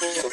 Oh.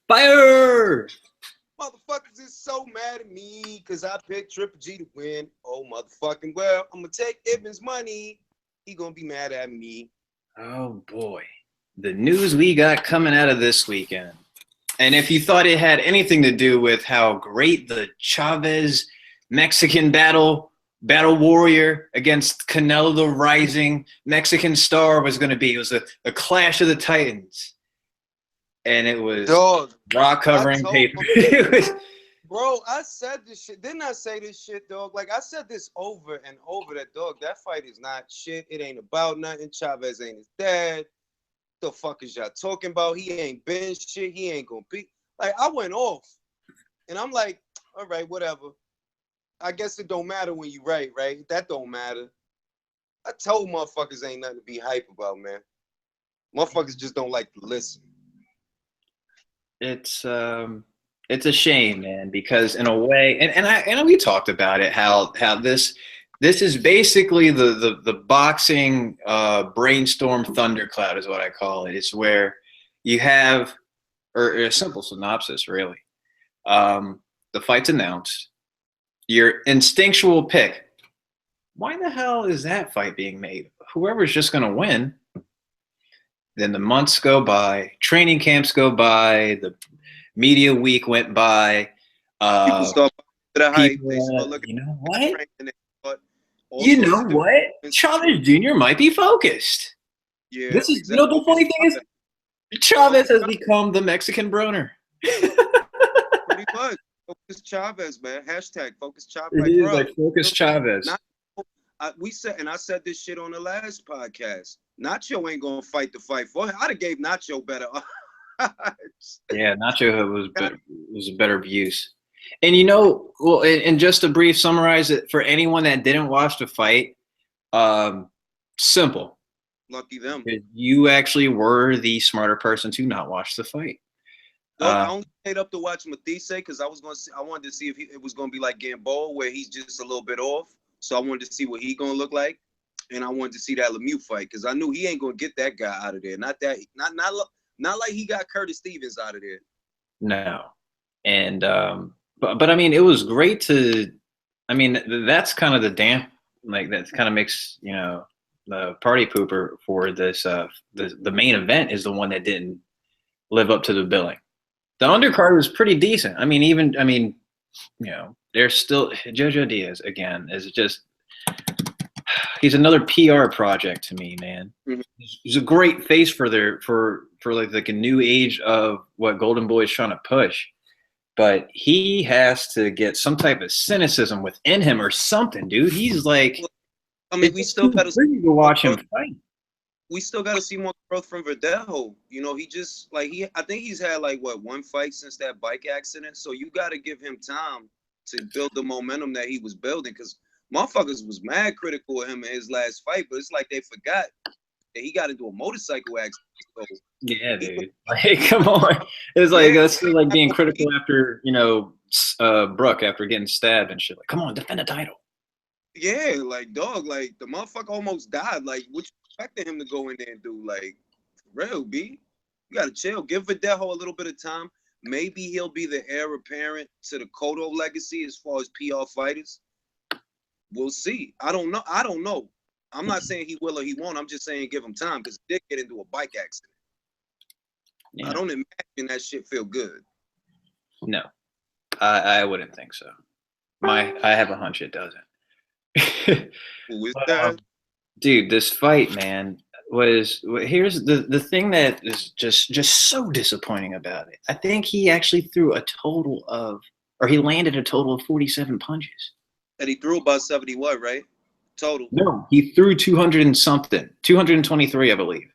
Fire! Motherfuckers is so mad at me because I picked Triple G to win. Oh, motherfucking well, I'm going to take Ibn's money. He going to be mad at me. Oh, boy. The news we got coming out of this weekend. And if you thought it had anything to do with how great the Chavez Mexican battle warrior against Canelo, the rising Mexican star, was going to be, it was a clash of the Titans. And it was rock covering paper. Bro, I said this shit. Didn't I say this shit, dog? Like, I said this over and over that, dog, that fight is not shit. It ain't about nothing. Chavez ain't his dad. The fuck is y'all talking about? He ain't been shit. He ain't gonna be. Like, I went off. And I'm like, all right, whatever. I guess it don't matter when you right? That don't matter. I told motherfuckers ain't nothing to be hype about, man. Motherfuckers just don't like to listen. It's a shame, man, because in a way, and we talked about it, how this is basically the boxing brainstorm thundercloud is what I call it. It's where you have, or a simple synopsis, really. The fight's announced. Your instinctual pick. Why the hell is that fight being made? Whoever's just going to win. Then the months go by, training camps go by, the media week went by. People start to the hype. You know what? You know what? Chavez Jr. might be focused. Yeah. This is, exactly. You know, the funny thing is, Chavez has become the Mexican Broner. Pretty much. Focus Chavez, man. Hashtag focus Chavez. It is like focus Chavez. I said this shit on the last podcast. Nacho ain't gonna fight the fight for him. I'd have gave Nacho better. Yeah, Nacho was a better abuse. And you know, well, and just to brief summarize it for anyone that didn't watch the fight, simple. Lucky them. You actually were the smarter person to not watch the fight. I only stayed up to watch Matisse because I wanted to see if it was gonna be like Gamboa, where he's just a little bit off. So I wanted to see what he gonna look like, and I wanted to see that Lemieux fight because I knew he ain't gonna get that guy out of there. Not like he got Curtis Stevens out of there. No, and but I mean, it was great to. I mean, that's kind of the that kind of makes, you know, the party pooper for this. The main event is the one that didn't live up to the billing. The undercard was pretty decent. I mean, you know, there's still Jojo Diaz again is just, he's another PR project to me, man. Mm-hmm. He's a great face for like a new age of what Golden Boy is trying to push, but he has to get some type of cynicism within him or something, dude. He's like, I mean, we still got to watch him fight. We still got to see more growth from Verdejo. You know, he just I think he's had like one fight since that bike accident. So you got to give him time to build the momentum that he was building, because motherfuckers was mad critical of him in his last fight, but it's like they forgot that he got into a motorcycle accident. So yeah, dude. Like, come on. It's like that's still like being critical after, you know, Brooke after getting stabbed and shit. Like, come on, defend the title. Yeah, like, dog, like the motherfucker almost died. Like, what you expecting him to go in there and do? Like, for real, B. You gotta chill. Give Verdejo a little bit of time. Maybe he'll be the heir apparent to the Cotto legacy as far as PR fighters. We'll see. I don't know. I'm not saying he will or he won't. I'm just saying give him time because he did get into a bike accident. Yeah. I don't imagine that shit feel good. No, I wouldn't think so. I have a hunch it doesn't. Who is that? Dude, this fight, man, here's the thing that is just so disappointing about it. I think he actually threw a total of, or he landed a total of 47 punches. And he threw about 70 what, right? Total. No, he threw 200 and something, 223, I believe.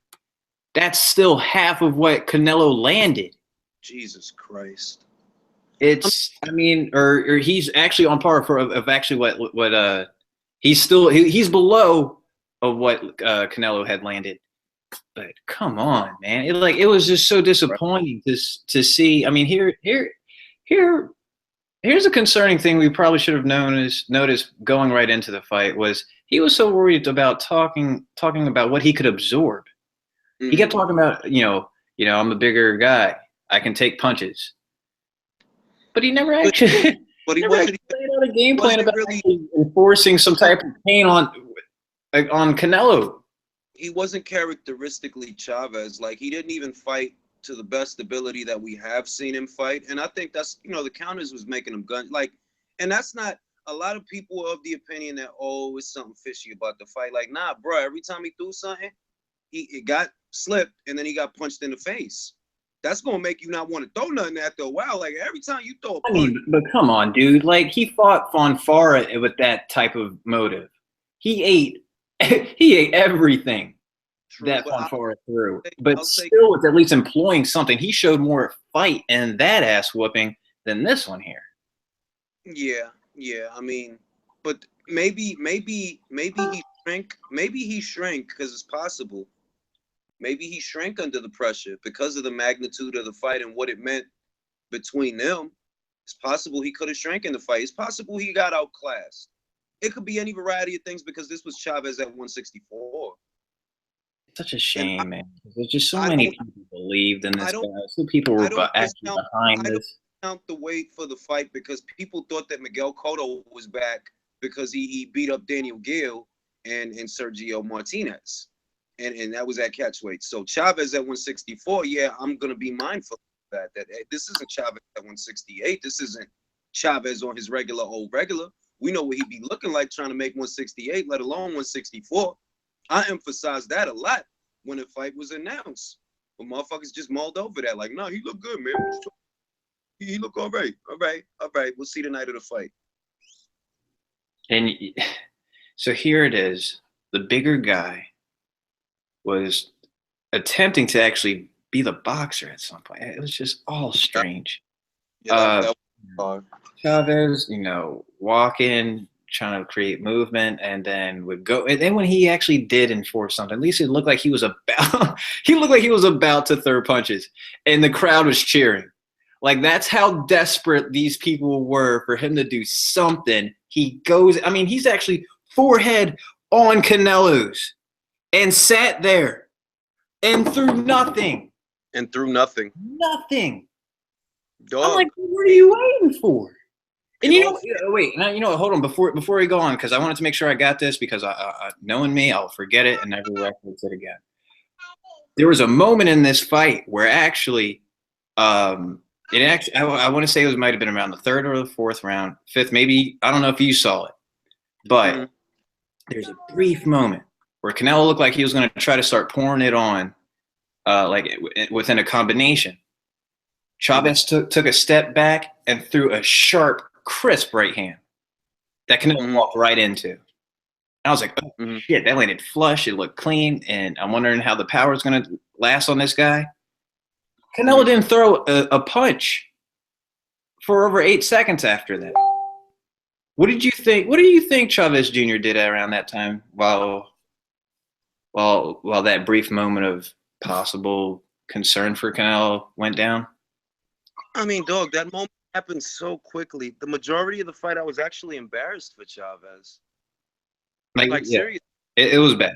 That's still half of what Canelo landed. Jesus Christ. I mean, or he's actually on par of actually what he's below of what Canelo had landed. But come on, man, it was just so disappointing to see. I mean, here's a concerning thing we probably should have noticed going right into the fight was he was so worried about talking about what he could absorb. He kept talking about, I'm a bigger guy. I can take punches. But he never actually But he never wasn't laid out a game plan about really enforcing some type of pain on Canelo. he wasn't characteristically Chavez. Like he didn't even fight to the best ability that we have seen him fight. And I think that's the counters was making him gun like, and that's not a lot of people are of the opinion that it's something fishy about the fight. Like, nah, bro, every time he threw something, it got slipped and then he got punched in the face. That's gonna make you not want to throw nothing after a while. Like every time you throw a punch. I mean, but come on, dude. Like he fought Fonfara with that type of motive. He ate everything that Fonfara threw. But still with at least employing something. He showed more fight in that ass whooping than this one here. Yeah. I mean, but maybe he shrank. Maybe he shrank because it's possible. Maybe he shrank under the pressure because of the magnitude of the fight and what it meant between them. It's possible he could have shrank in the fight. It's possible he got outclassed. It could be any variety of things because this was Chavez at 164. It's such a shame, man. There's just so many people believed in this guy. So people were actually behind this. I don't count the weight for the fight because people thought that Miguel Cotto was back because he beat up Daniel Gale and Sergio Martinez. And that was at catchweight. So Chavez at 164, yeah, I'm going to be mindful of that this isn't Chavez at 168. This isn't Chavez on his regular. We know what he'd be looking like trying to make 168, let alone 164. I emphasized that a lot when the fight was announced. But motherfuckers just mulled over that. Like, no, he looked good, man. He looked all right. All right. We'll see the night of the fight. And so here it is. The bigger guy was attempting to actually be the boxer at some point. It was just all strange. Yeah, that Chavez, walking, trying to create movement, and then would go. And then when he actually did enforce something, at least it looked like he was about to throw punches, and the crowd was cheering. Like that's how desperate these people were for him to do something. He goes. I mean, he's actually forehead on Canelo's. And sat there and threw nothing. Nothing. Dog. I'm like, what are you waiting for? And hold on before we go on because I wanted to make sure I got this because I knowing me, I'll forget it and never reference it again. There was a moment in this fight where actually, I want to say it might have been around the third or the fourth round, fifth, maybe. I don't know if you saw it, but there's a brief moment where Canelo looked like he was going to try to start pouring it on, within a combination. Chavez took a step back and threw a sharp, crisp right hand that Canelo walked right into. And I was like, oh, shit, that landed flush. It looked clean, and I'm wondering how the power is going to last on this guy. Canelo didn't throw a punch for over 8 seconds after that. What did you think? What do you think Chavez Jr. did around that time while that brief moment of possible concern for Canelo went down? I mean, dog, that moment happened so quickly. The majority of the fight, I was actually embarrassed for Chavez. Seriously. It was bad.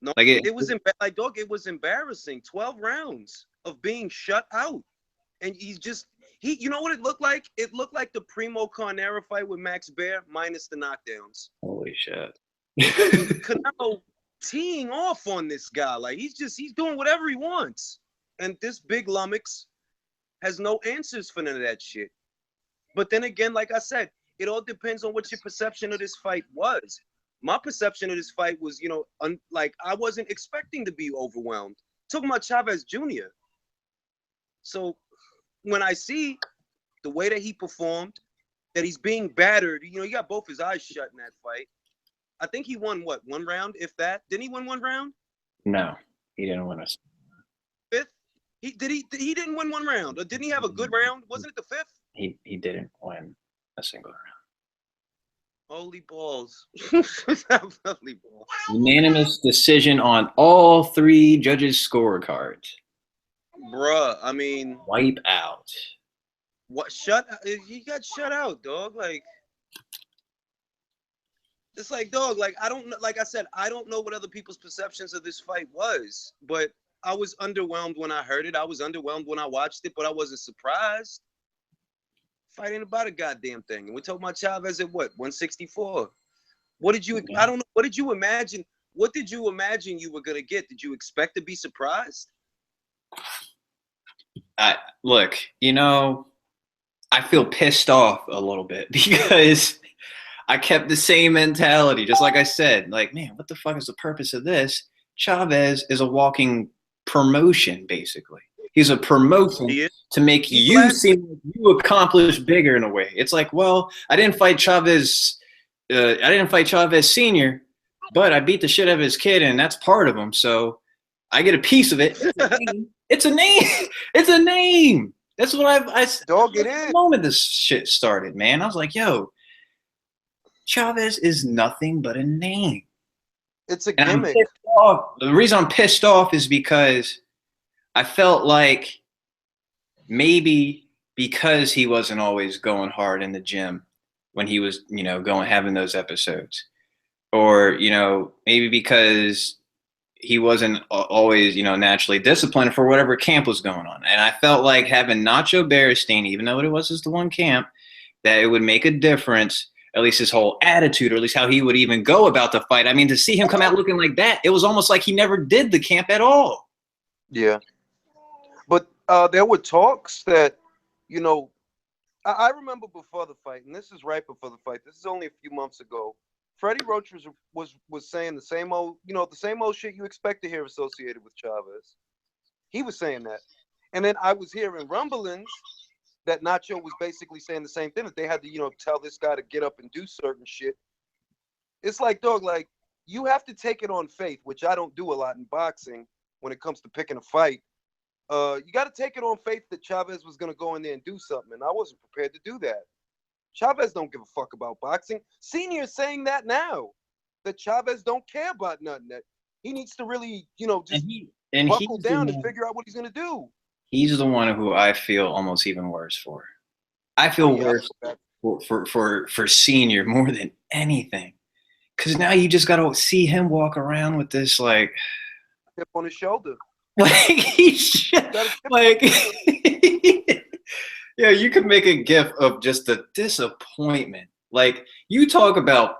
No, it was it was embarrassing. 12 rounds of being shut out. And you know what it looked like? It looked like the Primo Carnera fight with Max Baer minus the knockdowns. Holy shit. Canelo teeing off on this guy. Like he's doing whatever he wants. And this big lummox has no answers for none of that shit. But then again, like I said, it all depends on what your perception of this fight was. My perception of this fight was, like I wasn't expecting to be overwhelmed. Talking about Chavez Jr. So when I see the way that he performed, that he's being battered, he got both his eyes shut in that fight. I think he won what, one round, if that? Didn't he win one round? No, he didn't win us. Fifth? He didn't win one round. Or didn't he have a good round? Wasn't it the fifth? He didn't win a single round. Holy balls. Holy balls. Unanimous decision on all 3 judges' scorecards. Bruh, I mean, wipe out. What he got shut out, dog. Like it's like, dog, like I don't know, like I said, I don't know what other people's perceptions of this fight was, but I was underwhelmed when I heard it. I was underwhelmed when I watched it, but I wasn't surprised. Fight ain't about a goddamn thing. And we're talking about Chavez at what, 164? What did you I don't know, what did you imagine? What did you imagine you were gonna get? Did you expect to be surprised? Look, I feel pissed off a little bit because I kept the same mentality, just like I said. Like, man, what the fuck is the purpose of this? Chavez is a walking promotion, basically. He's a promotion to make you seem like you accomplished bigger in a way. It's like, well, I didn't fight Chavez Senior, but I beat the shit out of his kid, and that's part of him. So I get a piece of it. It's a name. It's a name. That's what I dog it is. The moment this shit started, man, I was like, yo, Chavez is nothing but a name. It's a gimmick. The reason I'm pissed off is because I felt like maybe because he wasn't always going hard in the gym when he was, having those episodes, or, maybe because he wasn't always, naturally disciplined for whatever camp was going on. And I felt like having Nacho Beristain, even though it was just the one camp, that it would make a difference, at least his whole attitude, or at least how he would even go about the fight. I mean, to see him come out looking like that, it was almost like he never did the camp at all. Yeah. But there were talks that, I remember before the fight, and this is right before the fight, this is only a few months ago, Freddie Roach was saying the same old, the same old shit you expect to hear associated with Chavez. He was saying that. And then I was hearing rumblings that Nacho was basically saying the same thing, that they had to, tell this guy to get up and do certain shit. It's like, dog, like, you have to take it on faith, which I don't do a lot in boxing when it comes to picking a fight. You got to take it on faith that Chavez was going to go in there and do something, and I wasn't prepared to do that. Chavez don't give a fuck about boxing. Senior's saying that now, that Chavez don't care about nothing, that he needs to really, just buckle down and figure out what he's going to do. He's the one who I feel almost even worse for. I feel worse for Senior more than anything. Because now you just got to see him walk around with this, like, chip on his shoulder. Like, yeah, you could make a gif of just the disappointment. Like, you talk about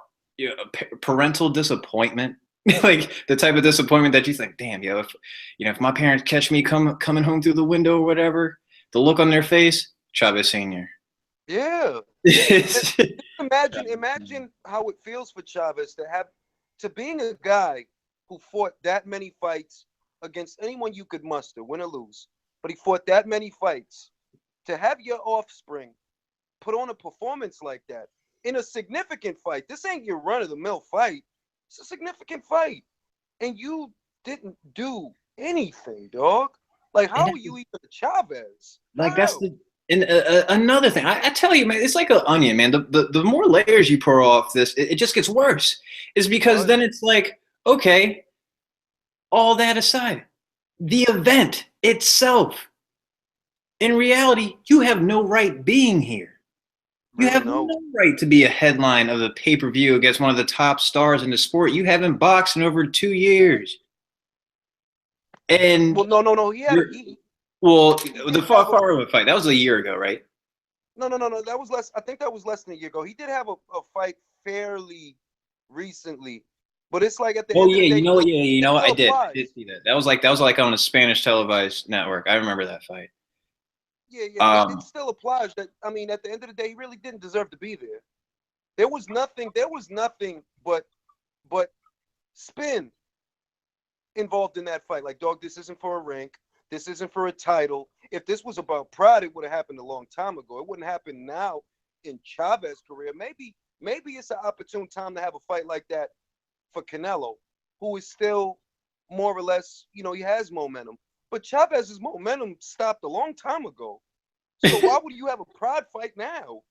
parental disappointment, like the type of disappointment that you think, damn, if my parents catch me coming home through the window or whatever, the look on their face, Chavez Senior. Yeah. Imagine how it feels for Chavez to being a guy who fought that many fights against anyone you could muster, win or lose, but he fought that many fights. To have your offspring put on a performance like that in a significant fight, this ain't your run-of-the-mill fight. It's a significant fight, and you didn't do anything, dog. Like, how are you even Chavez? Like, that's another thing. I tell you, man, it's like an onion, man. The more layers you pour off this, it just gets worse. Is because then it's like, okay, all that aside, the event itself, in reality, you have no right being here. You have no right to be a headline of the pay-per-view against one of the top stars in the sport. You haven't boxed in over 2 years. And well, no. The Farmer fight, that was a year ago, right? No. That was less. I think that was less than a year ago. He did have a fight fairly recently. But it's like at the Oh end of yeah, the day, you it know what? still I did. I applies. did see that. That was like on a Spanish televised network. I remember that fight. Yeah, it Um, still applies. That I mean, at the end of the day, he really didn't deserve to be there. There was nothing. There was nothing but spin involved in that fight. Like, dog, this isn't for a rank. This isn't for a title. If this was about pride, it would have happened a long time ago. It wouldn't happen now in Chavez's career. Maybe it's an opportune time to have a fight like that for Canelo, who is still more or less, he has momentum. But Chavez's momentum stopped a long time ago. So why would you have a pride fight now?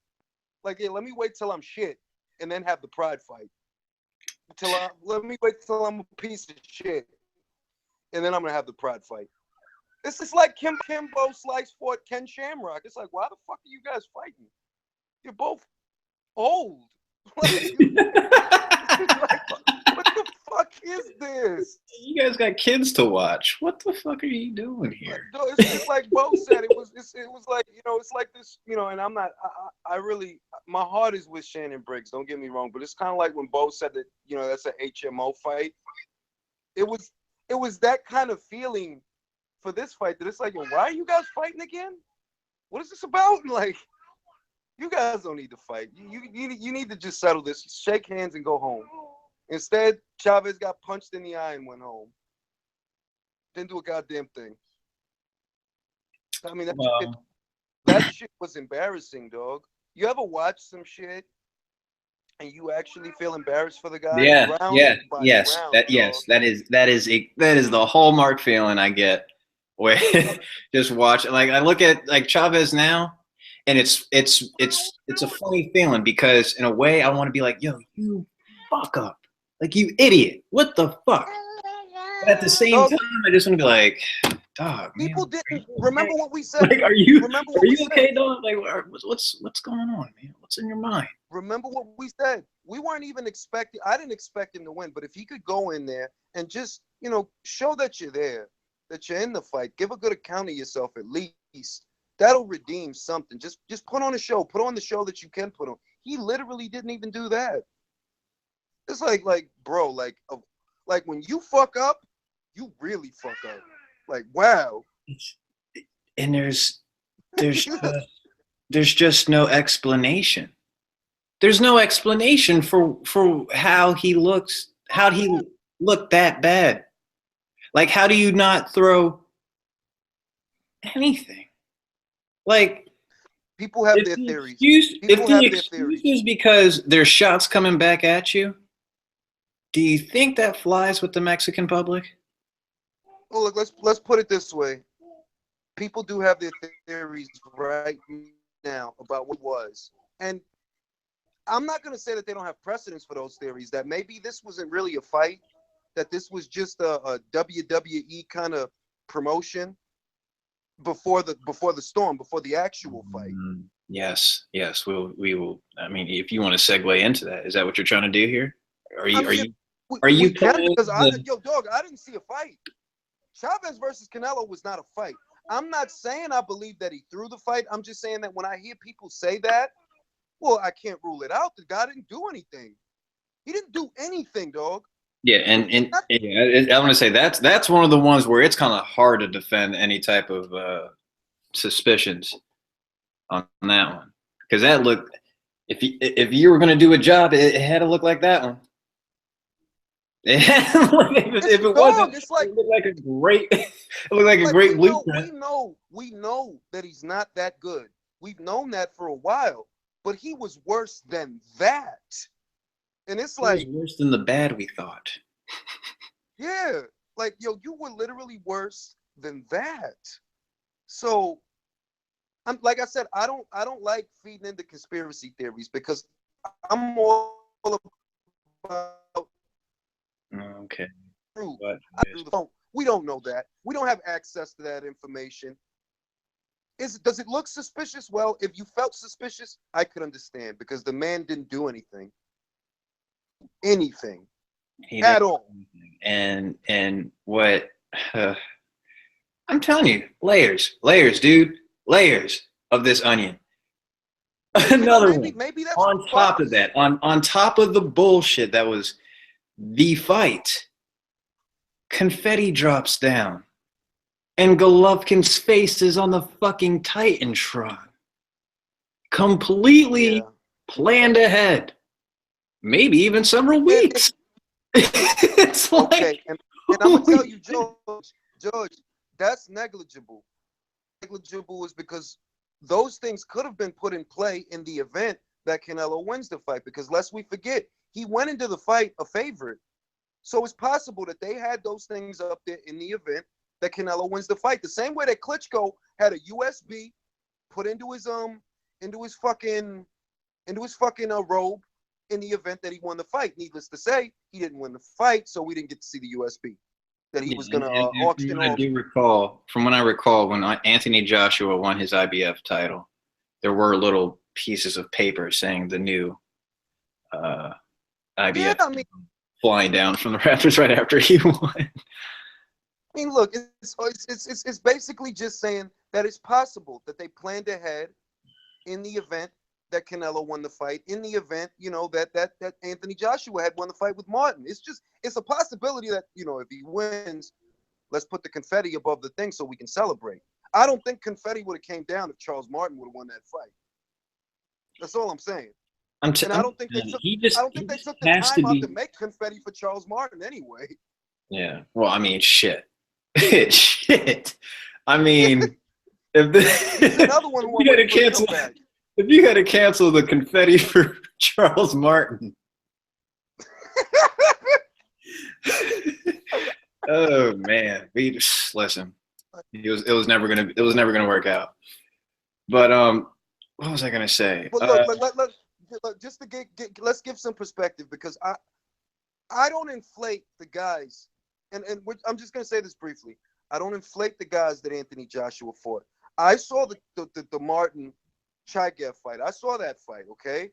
Like, yeah, let me wait till I'm shit and then have the pride fight. Let me wait till I'm a piece of shit and then I'm gonna have the pride fight. It's just like Kimbo Slice fought Ken Shamrock. It's like, why the fuck are you guys fighting? You're both old. Like, what the fuck is this? you guys got kids to watch. What the fuck are you doing here? No, it's like Bo said. It was like, it's like this, and I'm not. I really, my heart is with Shannon Briggs. Don't get me wrong, but it's kind of like when Bo said that, that's an HMO fight. It was that kind of feeling for this fight, that it's like, why are you guys fighting again? What is this about? Like, you guys don't need to fight. You need to just settle this, shake hands, and go home. Instead, Chavez got punched in the eye and went home. Didn't do a goddamn thing. I mean, that shit was embarrassing, dog. You ever watch some shit and you actually feel embarrassed for the guy? Yeah, Round yeah, by yes, round, dog. that is the hallmark feeling I get where just watch, like, I look at like Chavez now, and it's a funny feeling because in a way I want to be like, yo, you fuck up, like, you idiot, what the fuck? But at the same Dog, time, I just want to be like, dog, man, people didn't remember what we said. like, are you Remember are what we you said. okay, dog? Like, what's going on, man? What's in your mind? Remember what we said. We weren't even expecting. I didn't expect him to win, but if he could go in there and just, show that you're there, that you're in the fight, give a good account of yourself at least. That'll redeem something. Just put on a show. Put on the show that you can put on. He literally didn't even do that. It's like, bro, like when you fuck up, you really fuck up. Like, wow. And there's just no explanation. There's no explanation for how he looks, how he looked that bad. Like, how do you not throw anything? Like, People have if their the theories. excuse if People the have their excuse theories. is because there's shots coming back at you, do you think that flies with the Mexican public? Oh, look, let's put it this way. People do have their theories right now about what was. And I'm not going to say that they don't have precedence for those theories, that maybe this wasn't really a fight, that this was just a WWE kind of promotion before the storm, before the actual fight. Yes, we will. I mean, if you want to segue into that, is that what you're trying to do here? Are you I mean, are you we can, playing because the, dog, I didn't see a fight. Chavez versus Canelo was not a fight. I'm not saying I believe that he threw the fight. I'm just saying that when I hear people say that, well, I can't rule it out. The guy didn't do anything. He didn't do anything, dog. yeah, and yeah, I want to say that's one of the ones where it's kind of hard to defend any type of suspicions on that one, because that looked, if you were going to do a job, it had to look like that one. If it wasn't, It's like, it looked like a great, it looked like a like great blueprint. we know that he's not that good. We've known that for a while, but he was worse than that. And it's It was like, worse than the bad we thought. yeah, like, yo, you were literally worse than that. So, I'm like I said, I don't like feeding into conspiracy theories, because I'm all about Okay. truth. But We don't know that. We don't have access to that information. Does it look suspicious? Well, if you felt suspicious, I could understand, because the man didn't do anything he at didn't do all. anything. And what I'm telling you, layers, dude, layers of this onion. Another one Maybe that's on top of that, on top of the bullshit that was the fight, confetti drops down, and Golovkin's face is on the fucking Titantron. Completely planned ahead. Maybe even several weeks. It's like, okay, and I'm gonna tell you, George, that's negligible. Negligible is because those things could have been put in play in the event that Canelo wins the fight. Because lest we forget, he went into the fight a favorite, so it's possible that they had those things up there in the event that Canelo wins the fight. The same way that Klitschko had a USB put into his fucking robe in the event that he won the fight. Needless to say, he didn't win the fight, so we didn't get to see the USB that he was going to auction off. From when I recall, when Anthony Joshua won his IBF title, there were little pieces of paper saying the new IBF flying down from the rafters right after he won. I mean, look, it's basically just saying that it's possible that they planned ahead in the event that Canelo won the fight, in the event, that Anthony Joshua had won the fight with Martin. It's a possibility that, if he wins, let's put the confetti above the thing so we can celebrate. I don't think confetti would have came down if Charles Martin would have won that fight. That's all I'm saying. I don't think they took the time out to make confetti for Charles Martin anyway. Yeah. Well, I mean, shit. Shit. I mean, another one if you had to cancel the confetti for Charles Martin. Oh man, listen. It was never gonna work out. But what was I gonna say? Well, look, just to let's give some perspective, because I don't inflate the guys, and I'm just gonna say this briefly. I don't inflate the guys that Anthony Joshua fought. I saw the Martin Chigaev fight. I saw that fight. Okay,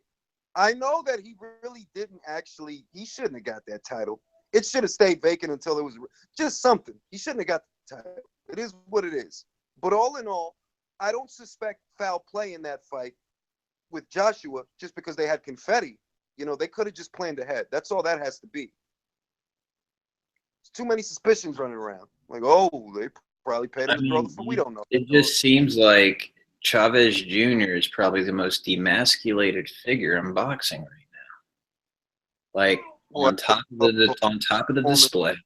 I know that he really didn't actually. He shouldn't have got that title. It should have stayed vacant until it was just something. He shouldn't have got the title. It is what it is. But all in all, I don't suspect foul play in that fight with Joshua just because they had confetti. They could have just planned ahead. That's all that has to be. There's too many suspicions running around. Like, they probably paid him to throw the foot. We don't know. It just seems like Chavez Jr. is probably the most demasculated figure in boxing right now. Like, on top of the display,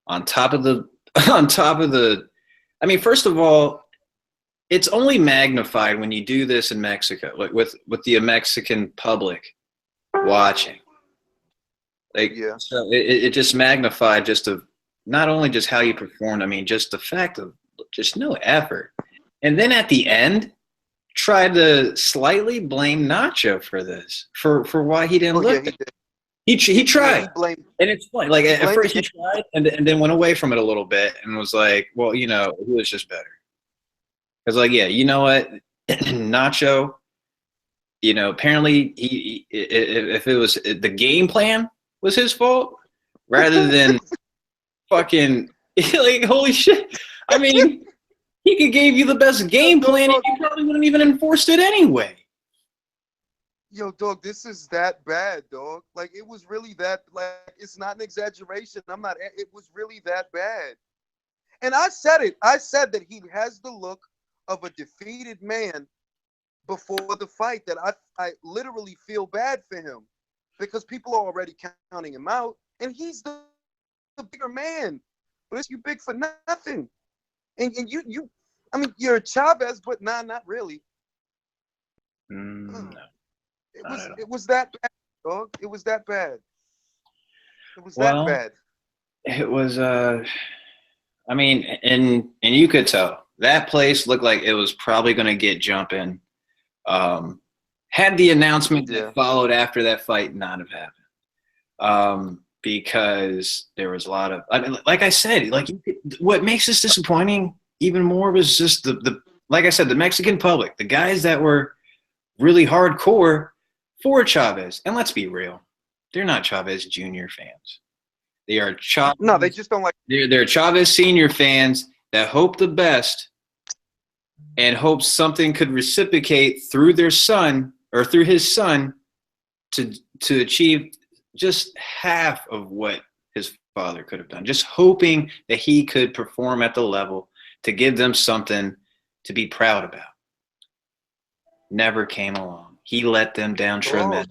on top of the. I mean, first of all, it's only magnified when you do this in Mexico, like with the Mexican public watching. So it just magnified not only just how you performed. I mean, just the fact of just no effort, and then at the end, tried to slightly blame Nacho for this, for why he didn't look. He tried, and it's funny. Like at first he tried, and then went away from it a little bit, and was like, "Well, he was just better." Because, like, yeah, you know what, Nacho, apparently if it was the game plan was his fault rather than fucking like holy shit. I mean, he could give you the best game plan, and you probably wouldn't even enforced it anyway. Yo, dog, this is that bad, dog. Like, it was really that, like, it's not an exaggeration. It was really that bad. And I said it. I said that he has the look of a defeated man before the fight, that I literally feel bad for him because people are already counting him out, and he's the bigger man. But it's you big for nothing. And you, I mean, you're a Chavez, but not really. No. It was that bad, dog. It was that bad. It was that bad. It was I mean, and you could tell that place looked like it was probably going to get jumping. Had the announcement that followed after that fight not have happened, because there was a lot of. I mean, like I said, what makes this disappointing even more was just the like I said, the Mexican public, the guys that were really hardcore for Chavez. And let's be real, they're not Chavez Jr. fans. They are Chavez. No, they just don't like. They're Chavez Senior fans that hope the best and hope something could reciprocate through their son or through his son to achieve just half of what his father could have done, just hoping that he could perform at the level to give them something to be proud about. Never came along. He let them down Dog. tremendous.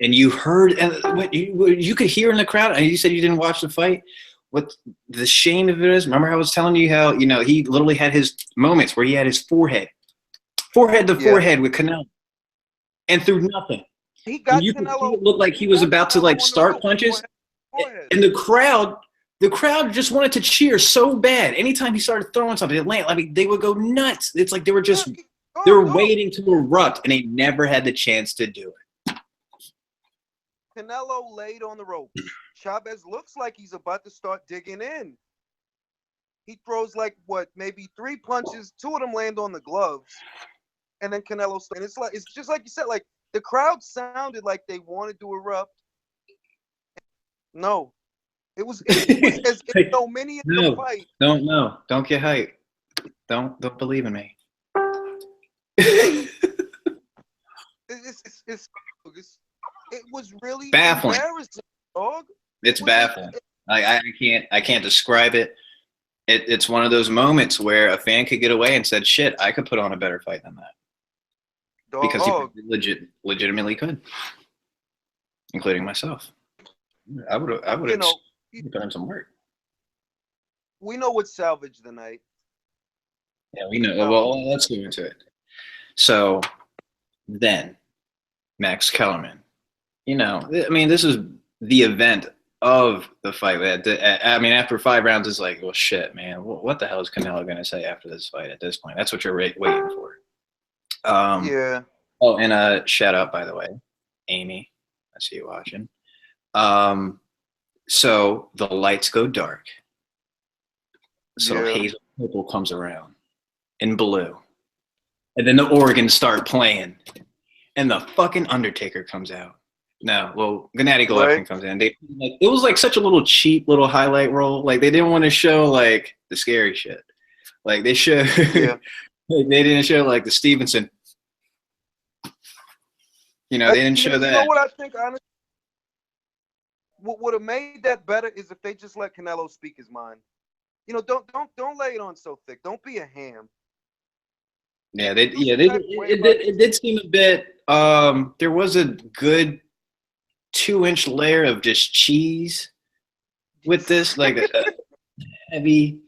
And you heard, and what you could hear in the crowd, and you said you didn't watch the fight. What the shame of it is, remember I was telling you how, he literally had his moments where he had his forehead to Yeah. forehead with Canelo, and through nothing. He And got you could see Canelo. it looked like he was Got about to Canelo like on the start rope. punches, Forehead. and the crowd just wanted to cheer so bad. Anytime he started throwing something, they would go nuts. It's like they were waiting to erupt, and they never had the chance to do it. Canelo laid on the rope. Chavez looks like he's about to start digging in. He throws like maybe 3 punches. 2 of them land on the gloves, and then Canelo. And it's just like you said. Like the crowd sounded like they wanted to erupt. No, it was as if no many in the fight. Don't get hyped. Don't believe in me. It was really baffling. embarrassing, dog. It's baffling. I can't describe it. It's one of those moments where a fan could get away and said, "Shit, I could put on a better fight than that," because he legitimately could, including myself. I would have put in some work. We know what salvaged the night. Yeah, we know. Well, let's go into it. So then, Max Kellerman. This is the event of the fight. After 5 rounds, it's like, well, shit, man. What the hell is Canelo going to say after this fight at this point? That's what you're waiting for. Yeah. Oh, and shout out, by the way, Amy. I see you watching. So the lights go dark. So hazel purple comes around in blue. And then the organs start playing. And the fucking Undertaker comes out. No, well, Gennady Golovkin comes in. It was like such a little cheap little highlight role. Like they didn't want to show like the scary shit. Like they showed, they didn't show like the Stevenson. They didn't show that. You know what I think? Honestly, what would have made that better is if they just let Canelo speak his mind. Don't lay it on so thick. Don't be a ham. Yeah, it did seem a bit. There was a good 2-inch layer of just cheese with this, like a heavy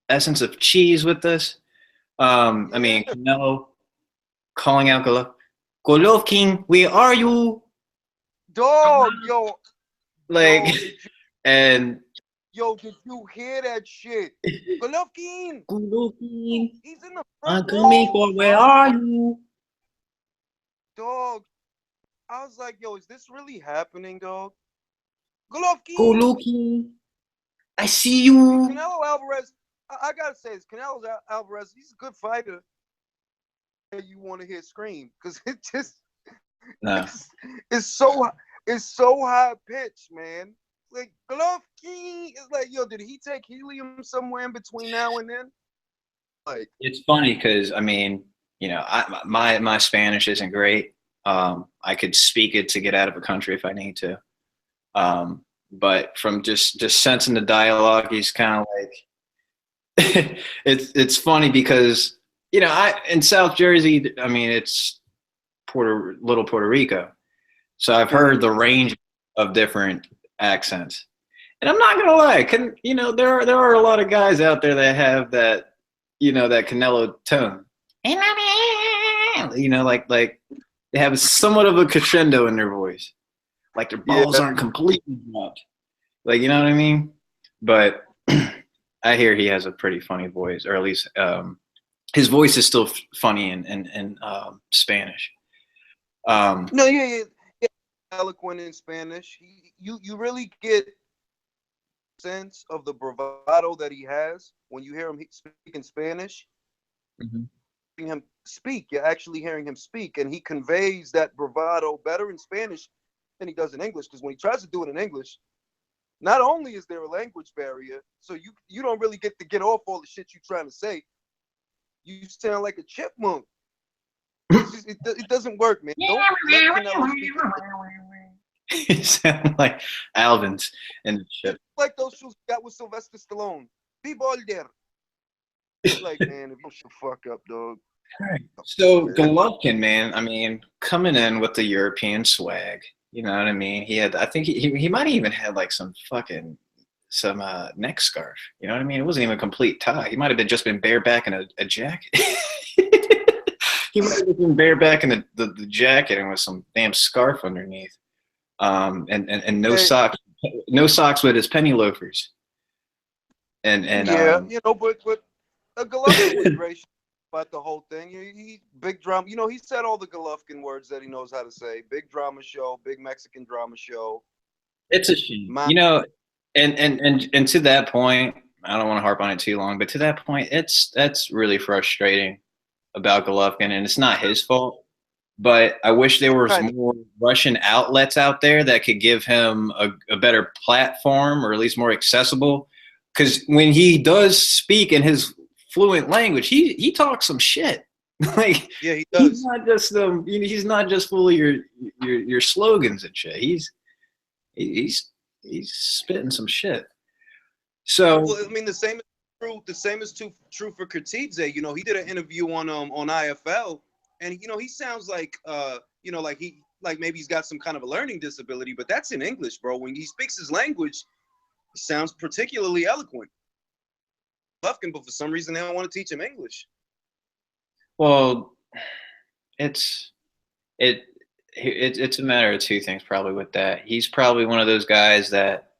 essence of cheese with this. Canelo calling out Golovkin, where are you? Dog, yo. And yo, did you hear that shit? Golovkin, he's in the front. I'm coming for. Where are you? Dog, I was like, yo, is this really happening, dog? Golovkin, I see you. Canelo Alvarez, I gotta say, Canelo Alvarez, he's a good fighter. You want to hear scream because it just it's so high pitched, man. Like Golovkin is like, yo, did he take helium somewhere in between now and then? Like, it's funny because my Spanish isn't great. I could speak it to get out of a country if I need to. But from just sensing the dialogue, he's kind of like it's funny because in South Jersey, it's little Puerto Rico, so I've heard the range of different accents, and I'm not gonna lie, there are a lot of guys out there that have that that Canelo tone, like they have somewhat of a crescendo in their voice, like their balls aren't completely dropped, like you know what I mean. But I hear he has a pretty funny voice, or at least his voice is still funny in Spanish. No, yeah, eloquent in Spanish. You really get sense of the bravado that he has when you hear him speak in Spanish. Mm-hmm. Him speak, you're actually hearing him speak, and he conveys that bravado better in Spanish than he does in English. Because when he tries to do it in English, not only is there a language barrier, so you don't really get to get off all the shit you're trying to say. You sound like a chipmunk. It doesn't work, man. Don't let Canelo speak. You sound like Alvin's and shit. Like those shoes you got with Sylvester Stallone. Be bolder. Like, man, if you shut the fuck up, dog. Right. So Golovkin, man, I mean, coming in with the European swag, you know what I mean? He had, I think he might have even had like some neck scarf. You know what I mean? It wasn't even a complete tie. He might have been just been bareback in a jacket. He might have been bareback in the jacket and with some damn scarf underneath. And Hey, no socks with his penny loafers. And yeah, you know, but Golovkin was gracious about the whole thing. He big drama. You know, he said all the Golovkin words that he knows how to say. Big drama show, big Mexican drama show. it's a shame, My, you know. And to that point, I don't want to harp on it too long, but to that point, that's really frustrating about Golovkin, and it's not his fault. But I wish there was kind of, more Russian outlets out there that could give him a better platform, or at least more accessible. Because when he does speak in his fluent language, he talks some shit. Like yeah, he he's does. not just he's not just full of your slogans and shit. He's he's spitting some shit. So Well, I mean, the same is true. The same is true for Kurtidze. You know, he did an interview on IFL, and you know, he sounds like you know, like maybe he's got some kind of a learning disability, but that's in English, bro. When he speaks his language, he sounds particularly eloquent. Lufkin, but for some reason they don't want to teach him English. well, it's it, it's a matter of two things probably with that. He's probably one of those guys that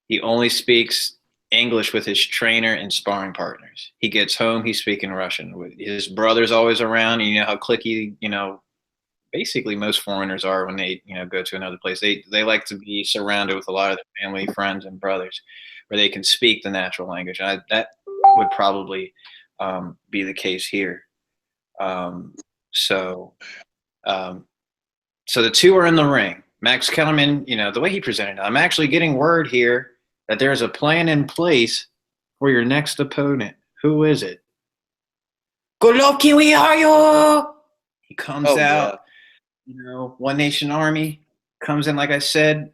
he only speaks English with his trainer and sparring partners. He gets home, he's speaking Russian. His brother's always around, and you know how clicky, you know, basically most foreigners are when they, you know, go to another place. They like to be surrounded with a lot of their family, friends, and brothers, where they can speak the natural language. That would probably be the case here. Um, so um, so the two are in the ring. Max Kellerman, you know, the way he presented it, I'm actually getting word here that there's a plan in place for your next opponent. Who is it? Golovkin, we are you. He comes Oh yeah, out, you know, One Nation Army comes in, like I said,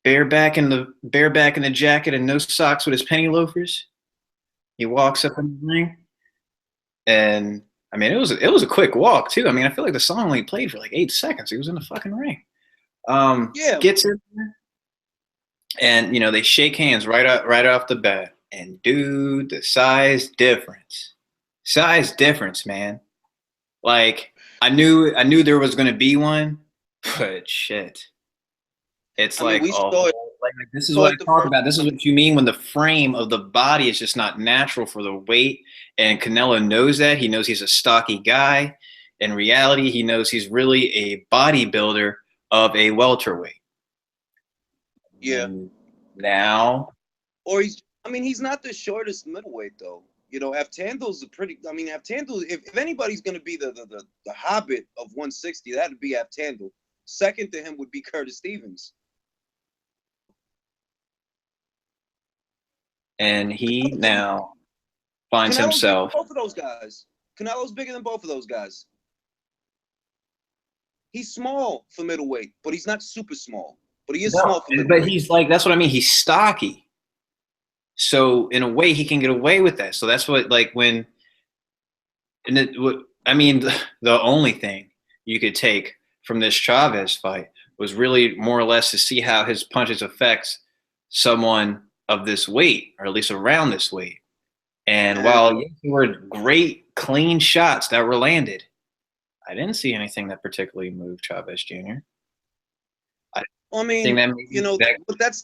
bareback in the jacket and no socks with his penny loafers. He walks up in the ring, and I mean, it was a quick walk too. I mean, I feel like the song only played for like 8 seconds. He was in the fucking ring. yeah. Gets in there, and you know they shake hands right off the bat. And dude, the size difference, man. Like I knew there was gonna be one, but shit, it's I mean, like, we oh, saw it. like this is Saw what I it the talk first. about. This is what you mean when the frame of the body is just not natural for the weight. And Canelo knows that. He knows he's a stocky guy. In reality, he knows he's really a bodybuilder of a welterweight. Yeah, And now, or he's. I mean, he's not the shortest middleweight though. You know, Aftandle's a pretty. I mean, Aftandle. If anybody's going to be the Hobbit of 160, that'd be Aftandle. Second to him would be Curtis Stevens. and he now finds Canelo's bigger than himself. both of those guys. Canelo's bigger than both of those guys. He's small for middleweight, but he's not super small. But he is small No, for but middleweight. he's like, that's what I mean. He's stocky. So in a way, he can get away with that. So that's what, like, when, and it, I mean, the only thing you could take from this Chavez fight was really more or less to see how his punches affects someone of this weight, or at least around this weight. And Uh, while yes, there were great, clean shots that were landed, I didn't see anything that particularly moved Chavez Jr. I I think mean, that you maybe know, that but that's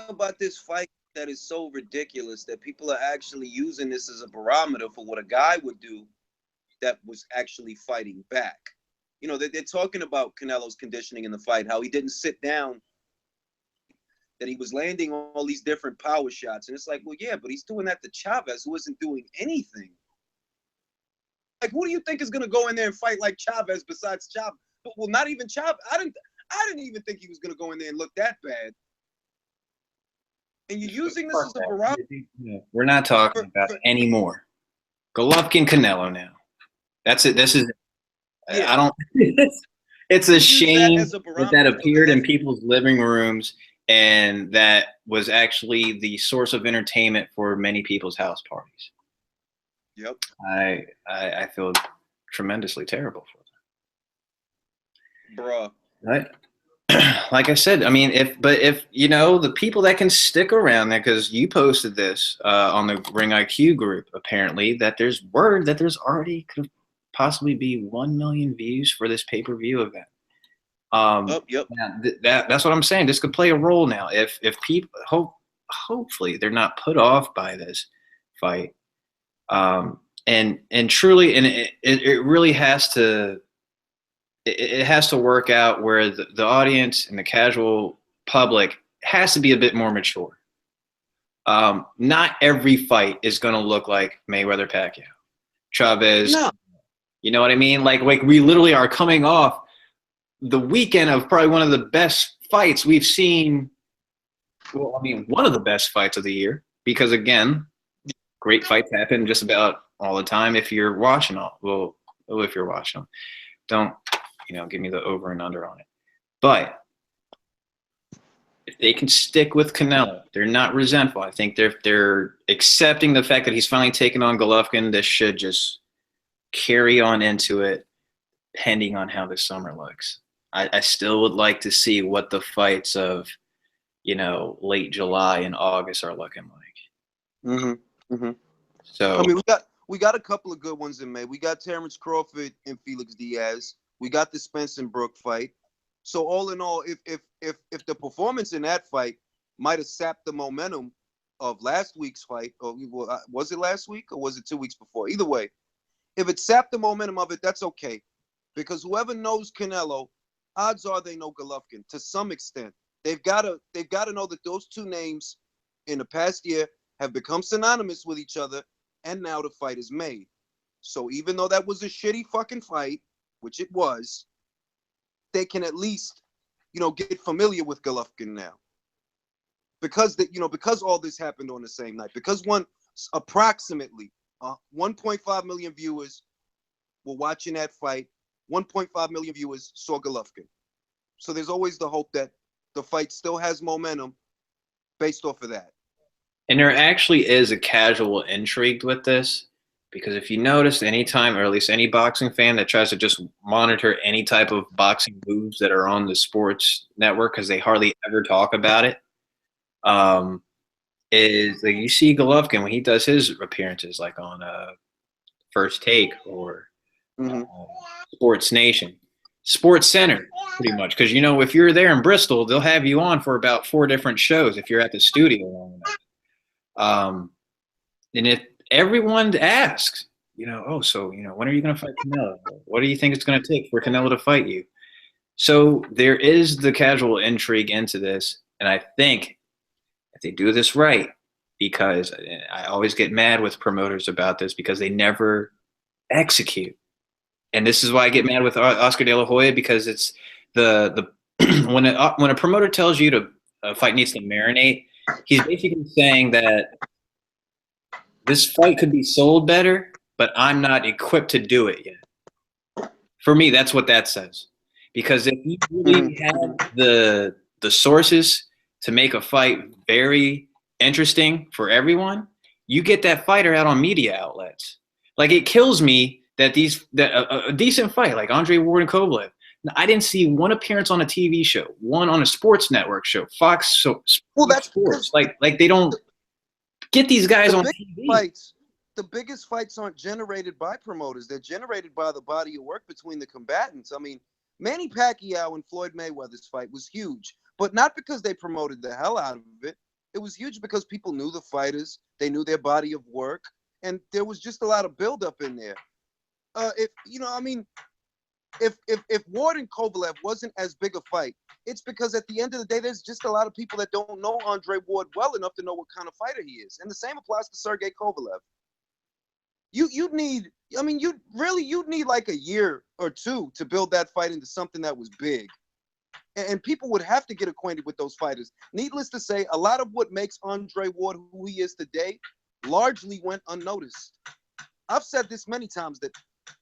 about this fight that is so ridiculous that people are actually using this as a barometer for what a guy would do that was actually fighting back. You know, they're talking about Canelo's conditioning in the fight, how he didn't sit down, that he was landing all these different power shots. And it's like, well, yeah, but he's doing that to Chavez, who isn't doing anything. Like, who do you think is going to go in there and fight like Chavez besides Chavez? Well, not even Chavez. I didn't even think he was going to go in there and look that bad. And you're using this as a barometer. we're not talking about it anymore. Golovkin Canelo now. That's it. This is Yeah. I don't It's a You use that shame as a that that barometer for appeared in Golovkin. people's living rooms and that was actually the source of entertainment for many people's house parties. Yep. I feel tremendously terrible for Bruh. them. Right? Like I said, I mean, if you know the people that can stick around there, because you posted this on the Ring IQ group, apparently that there's word that there's already could possibly be 1 million views for this pay-per-view event. Yep. Now that's what I'm saying. This could play a role now. If people hopefully they're not put off by this fight, and truly, and it really has to. It has to work out where the audience and the casual public has to be a bit more mature. Not every fight is going to look like Mayweather Pacquiao, Chavez. No. You know what I mean? Like we literally are coming off the weekend of probably one of the best fights we've seen. Well, I mean, one of the best fights of the year because again, great fights happen just about all the time if you're watching all. Well, if you're watching them, don't give me the over and under on it. But if they can stick with Canelo, they're not resentful. I think they're accepting the fact that he's finally taken on Golovkin. This should just carry on into it, depending on how the summer looks. I still would like to see what the fights of, late July and August are looking like. Mm-hmm. Mm-hmm. So I mean, we got a couple of good ones in May. We got Terrence Crawford and Felix Diaz. We got the Spence and Brook fight. So all in all, if the performance in that fight might have sapped the momentum of last week's fight, or was it last week or was it 2 weeks before? Either way, if it sapped the momentum of it, that's okay, because whoever knows Canelo, odds are they know Golovkin to some extent. They've got to know that those two names in the past year have become synonymous with each other, and now the fight is made. So even though that was a shitty fucking fight, which it was, they can at least, get familiar with Golovkin now. Because because all this happened on the same night. Because approximately 1.5 million viewers were watching that fight. 1.5 million viewers saw Golovkin. So there's always the hope that the fight still has momentum based off of that. And there actually is a casual intrigue with this because if you notice anytime, or at least any boxing fan that tries to just monitor any type of boxing moves that are on the sports network, because they hardly ever talk about it, is like you see Golovkin when he does his appearances, like on First Take or Sports Nation, Sports Center, pretty much. Because if you're there in Bristol, they'll have you on for about 4 different shows if you're at the studio long enough. And if everyone asks, so when are you going to fight Canelo? What do you think it's going to take for Canelo to fight you? So there is the casual intrigue into this, and I think if they do this right, because I always get mad with promoters about this because they never execute. And this is why I get mad with Oscar De La Hoya, because it's the when a promoter tells you a fight needs to marinate, he's basically saying that this fight could be sold better, but I'm not equipped to do it yet. For me, that's what that says. Because if you really have the sources to make a fight very interesting for everyone, you get that fighter out on media outlets. Like, it kills me that a decent fight like Andre Ward and Kovalev, I didn't see one appearance on a TV show, one on a sports network show, Fox Sports. Like they don't get these guys on TV. The biggest fights aren't generated by promoters. They're generated by the body of work between the combatants. I mean, Manny Pacquiao and Floyd Mayweather's fight was huge, but not because they promoted the hell out of it. It was huge because people knew the fighters, they knew their body of work, and there was just a lot of buildup in there. If Ward and Kovalev wasn't as big a fight, it's because at the end of the day, there's just a lot of people that don't know Andre Ward well enough to know what kind of fighter he is, and the same applies to Sergey Kovalev. You'd need like a year or two to build that fight into something that was big. And people would have to get acquainted with those fighters. Needless to say, a lot of what makes Andre Ward who he is today largely went unnoticed. I've said this many times that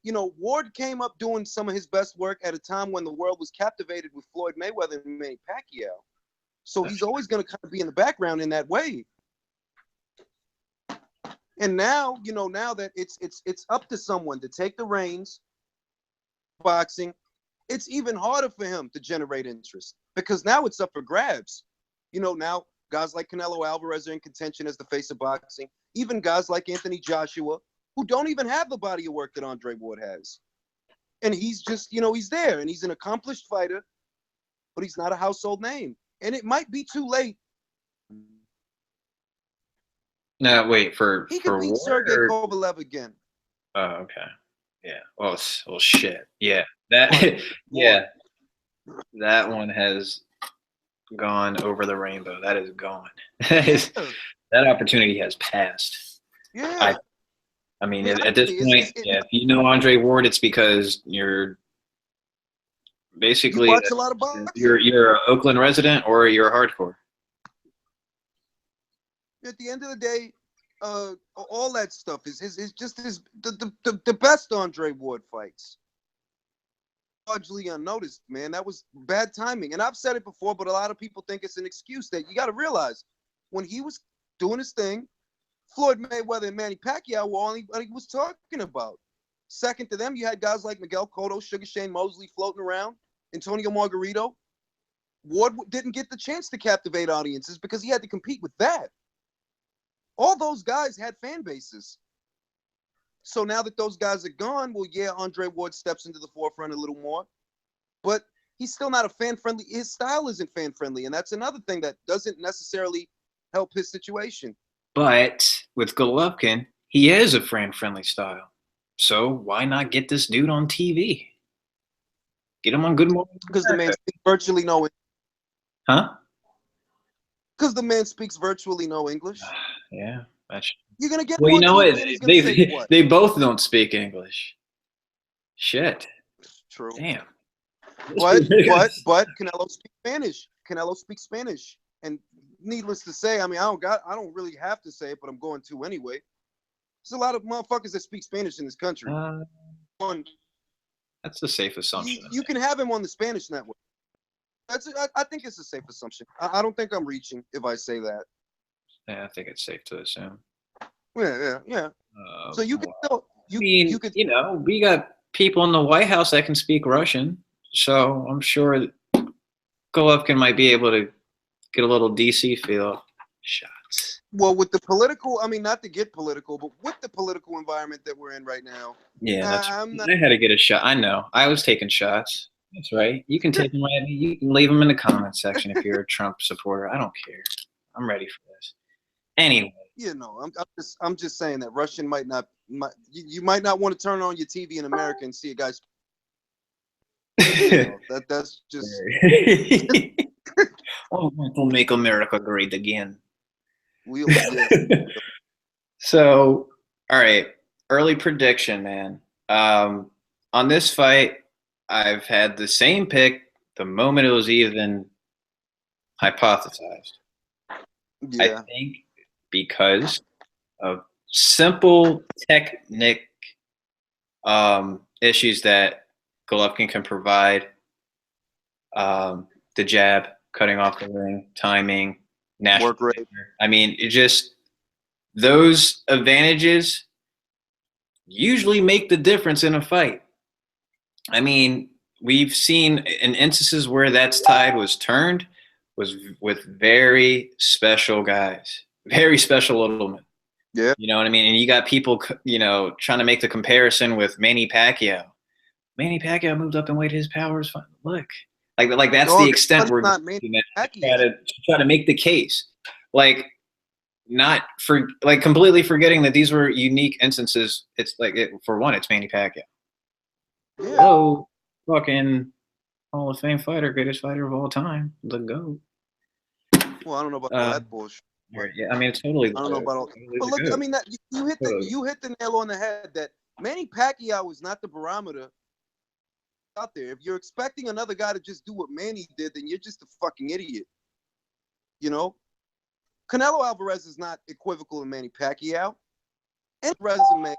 Ward came up doing some of his best work at a time when the world was captivated with Floyd Mayweather and Manny Pacquiao. So he's always going to kind of be in the background in that way. And now, now that it's up to someone to take the reins, boxing, it's even harder for him to generate interest because now it's up for grabs. Now guys like Canelo Alvarez are in contention as the face of boxing. Even guys like Anthony Joshua, who don't even have the body of work that Andre Ward has. And he's just, he's there and he's an accomplished fighter, but he's not a household name. And it might be too late. No, wait, he could beat Sergey Kovalev again. Oh, okay. Yeah. Well, shit. Yeah. That. Yeah. That one has gone over the rainbow. That is gone. That opportunity has passed. Yeah. I mean, at this point, if you know Andre Ward, it's because you're basically you watch a lot of boxing. You're an Oakland resident or you're a hardcore. At the end of the day, all that stuff is the best Andre Ward fights. Largely unnoticed, man. That was bad timing. And I've said it before, but a lot of people think it's an excuse. That you got to realize when he was doing his thing, Floyd Mayweather and Manny Pacquiao were all he was talking about. Second to them, you had guys like Miguel Cotto, Sugar Shane Mosley floating around, Antonio Margarito. Ward didn't get the chance to captivate audiences because he had to compete with that. All those guys had fan bases. So now that those guys are gone, well, yeah, Andre Ward steps into the forefront a little more. But he's still not a fan-friendly. His style isn't fan-friendly, and that's another thing that doesn't necessarily help his situation. But with Golovkin, he is a fan-friendly style. So why not get this dude on TV? Get him on Good Morning Because the man speaks virtually no English. Huh? Because the man speaks virtually no English. Yeah, that's. You're gonna get. Well, you know what? What? They both don't speak English. Shit. True. Damn. But Canelo speaks Spanish. Canelo speaks Spanish, and needless to say, I mean, I don't really have to say it, but I'm going to anyway. There's a lot of motherfuckers that speak Spanish in this country. That's a safe assumption. You can have him on the Spanish network. I think it's a safe assumption. I don't think I'm reaching if I say that. Yeah, I think it's safe to assume. Yeah. So you can still. We got people in the White House that can speak Russian, so I'm sure Golovkin might be able to get a little DC feel. Shots. Well, with the political, I mean, not to get political, but with the political environment that we're in right now. Yeah, I had to get a shot. I know. I was taking shots. That's right. You can take them at me. You can leave them in the comment section if you're a Trump supporter. I don't care. I'm ready for this. Anyway. I'm just saying that Russian you might not want to turn on your TV in America and see a guy's. That's just. We'll make America great again. Yeah. So, all right. Early prediction, man. On this fight, I've had the same pick the moment it was even hypothesized. Yeah. I think because of simple technique issues that Golovkin can provide, the jab, cutting off the ring, timing, national work rate. I mean, those advantages usually make the difference in a fight. I mean, we've seen in instances where that tide was turned was with very special guys, very special little men. Yeah. You know what I mean? And you got people, trying to make the comparison with Manny Pacquiao. Manny Pacquiao moved up in weight. His power is fine. Look, like that's the extent we're going to try to make the case. Not for completely forgetting that these were unique instances. It's for one, it's Manny Pacquiao. Yeah. Oh, fucking Hall of Fame fighter, greatest fighter of all time, the GOAT. Well, I don't know about that bullshit. Yeah, I mean, it's totally. I don't know about all. But look, I mean, that you hit the nail on the head. That Manny Pacquiao is not the barometer out there. If you're expecting another guy to just do what Manny did, then you're just a fucking idiot. Canelo Alvarez is not equivocal to Manny Pacquiao. And resume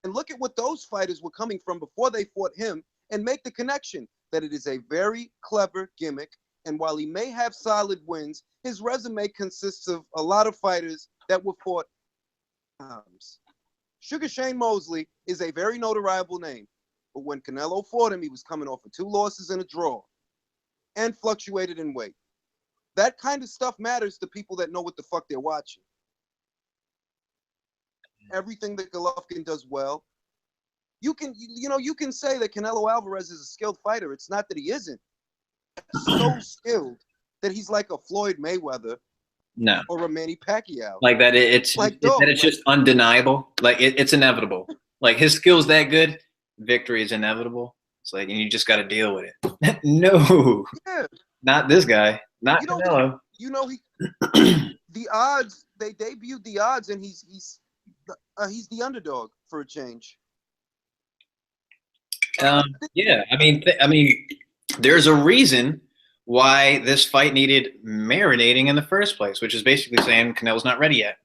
and look at what those fighters were coming from before they fought him, and make the connection that it is a very clever gimmick. And while he may have solid wins, his resume consists of a lot of fighters that were fought times. Sugar Shane Mosley is a very notoriable name, but when Canelo fought him, he was coming off of 2 losses and a draw and fluctuated in weight. That kind of stuff matters to people that know what the fuck they're watching. Everything that Golovkin does well, you can say that Canelo Alvarez is a skilled fighter. It's not that he isn't. He's so skilled that he's like a Floyd Mayweather. No. Or a Manny Pacquiao. Like that, it's just undeniable. Like it's inevitable. Like his skill's that good, victory is inevitable. It's like, and you just got to deal with it. No, not this guy. Not Canelo. The odds, they debuted the odds, and he's the underdog for a change. Yeah, I mean, there's a reason why this fight needed marinating in the first place, which is basically saying Canelo's not ready yet.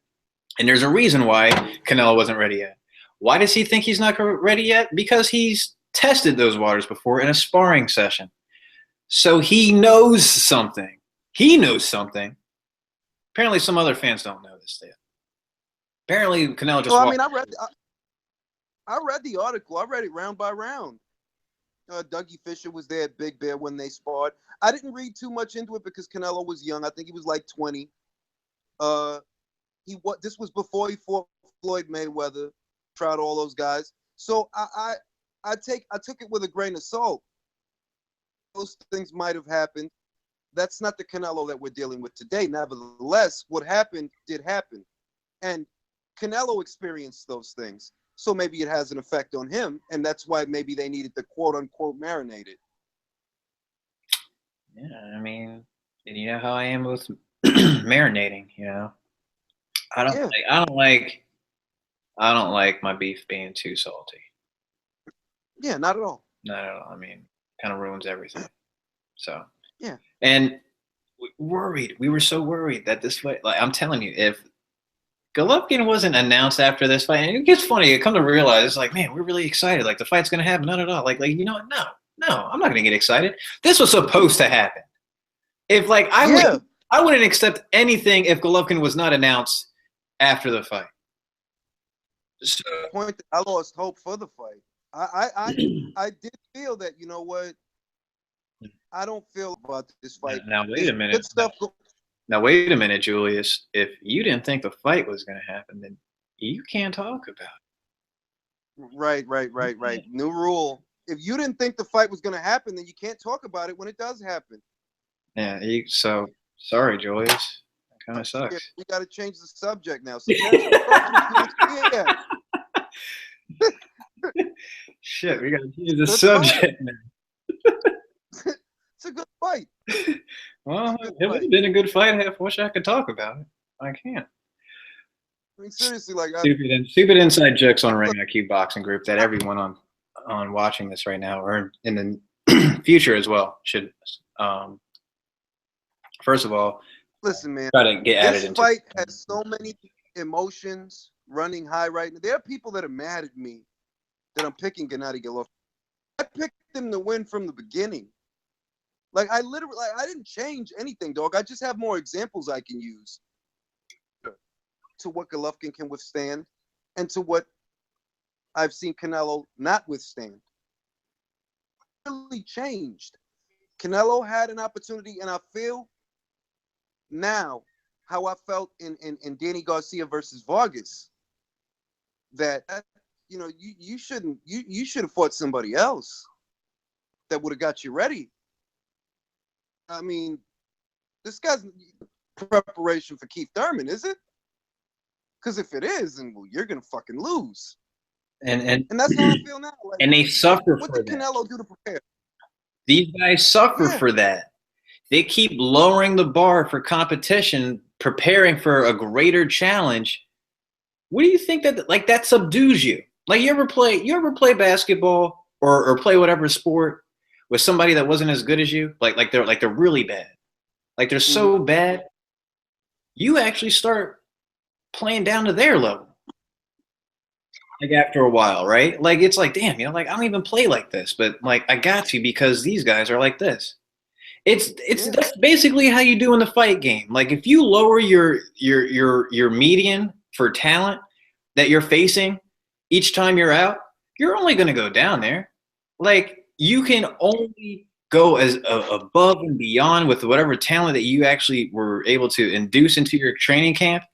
And there's a reason why Canelo wasn't ready yet. Why does he think he's not ready yet? Because he's tested those waters before in a sparring session. So he knows something. He knows something. Apparently some other fans don't know this yet. Apparently Canelo just I read the article. I read it round by round. Dougie Fisher was there at Big Bear when they sparred. I didn't read too much into it because Canelo was young. I think he was like 20. This was before he fought Floyd Mayweather, tried all those guys. So I took it with a grain of salt. Those things might have happened. That's not the Canelo that we're dealing with today. Nevertheless, what happened did happen, and Canelo experienced those things. So maybe it has an effect on him, and that's why maybe they needed to quote-unquote marinate it. Yeah, I mean, you know how I am with marinating. You know, I don't like my beef being too salty. Yeah, not at all. Not at all. I mean, kind of ruins everything. So yeah, and we were so worried that this fight. Like I'm telling you, if Golovkin wasn't announced after this fight, and it gets funny. You come to realize, it's like, man, we're really excited. Like the fight's gonna happen. Not at all. Like you know, no, I'm not gonna get excited. This was supposed to happen. If like I wouldn't accept anything if Golovkin was not announced after the fight. So, I lost hope for the fight. I did feel that, you know what? I don't feel about this fight. Now wait a minute. Now, wait a minute, Julius. If you didn't think the fight was going to happen, then you can't talk about it. Right. New rule. If you didn't think the fight was going to happen, then you can't talk about it when it does happen. Yeah, so sorry, Julius. That kind of sucks. Yeah, we got to change the subject now. So Shit, we got to change the subject now. It's a good fight. Well, it would have been a good fight. I wish I could talk about it. I can't. I mean, seriously, like stupid inside jokes on Ring IQ Boxing Group that everyone on watching this right now or in the future as well should. First of all, listen, man. Try to get added into. This fight has so many emotions running high right now. There are people that are mad at me that I'm picking Gennady Golovkin. I picked him to win from the beginning. Like I didn't change anything, dog. I just have more examples I can use to what Golovkin can withstand and to what I've seen Canelo not withstand. It really changed. Canelo had an opportunity, and I feel now how I felt in Danny Garcia versus Vargas. That you know you should have fought somebody else that would have got you ready. I mean, this guy's preparation for Keith Thurman, is it? Because if it is, then you're gonna fucking lose. And that's how I feel now. Like, and they suffer what for did that. Canelo do to prepare? These guys suffer for that. They keep lowering the bar for competition, preparing for a greater challenge. What do you think that subdues you? Like you ever play basketball or play whatever sport with somebody that wasn't as good as you? Like they're really bad. Like they're so bad, you actually start playing down to their level. like after a while, right? Like it's like, damn, like I don't even play like this, but like I got to because these guys are like this. It's Yeah, that's basically how you do in the fight game. Like if you lower your median for talent that you're facing each time you're out, you're only going to go down there. Like you can only go as above and beyond with whatever talent that you actually were able to induce into your training camp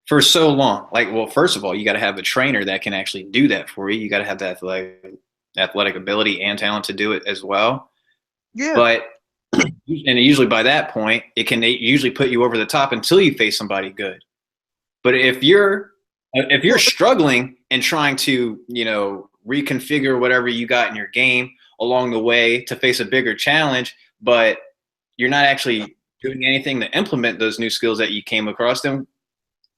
for so long. Like, well, first of all, you got to have a trainer that can actually do that for you. You got to have that athletic ability and talent to do it as well. yeah. But and usually by that point, it can usually put you over the top until you face somebody good. But if you're Well, struggling and trying to reconfigure whatever you got in your game along the way to face a bigger challenge, but you're not actually doing anything to implement those new skills that you came across, then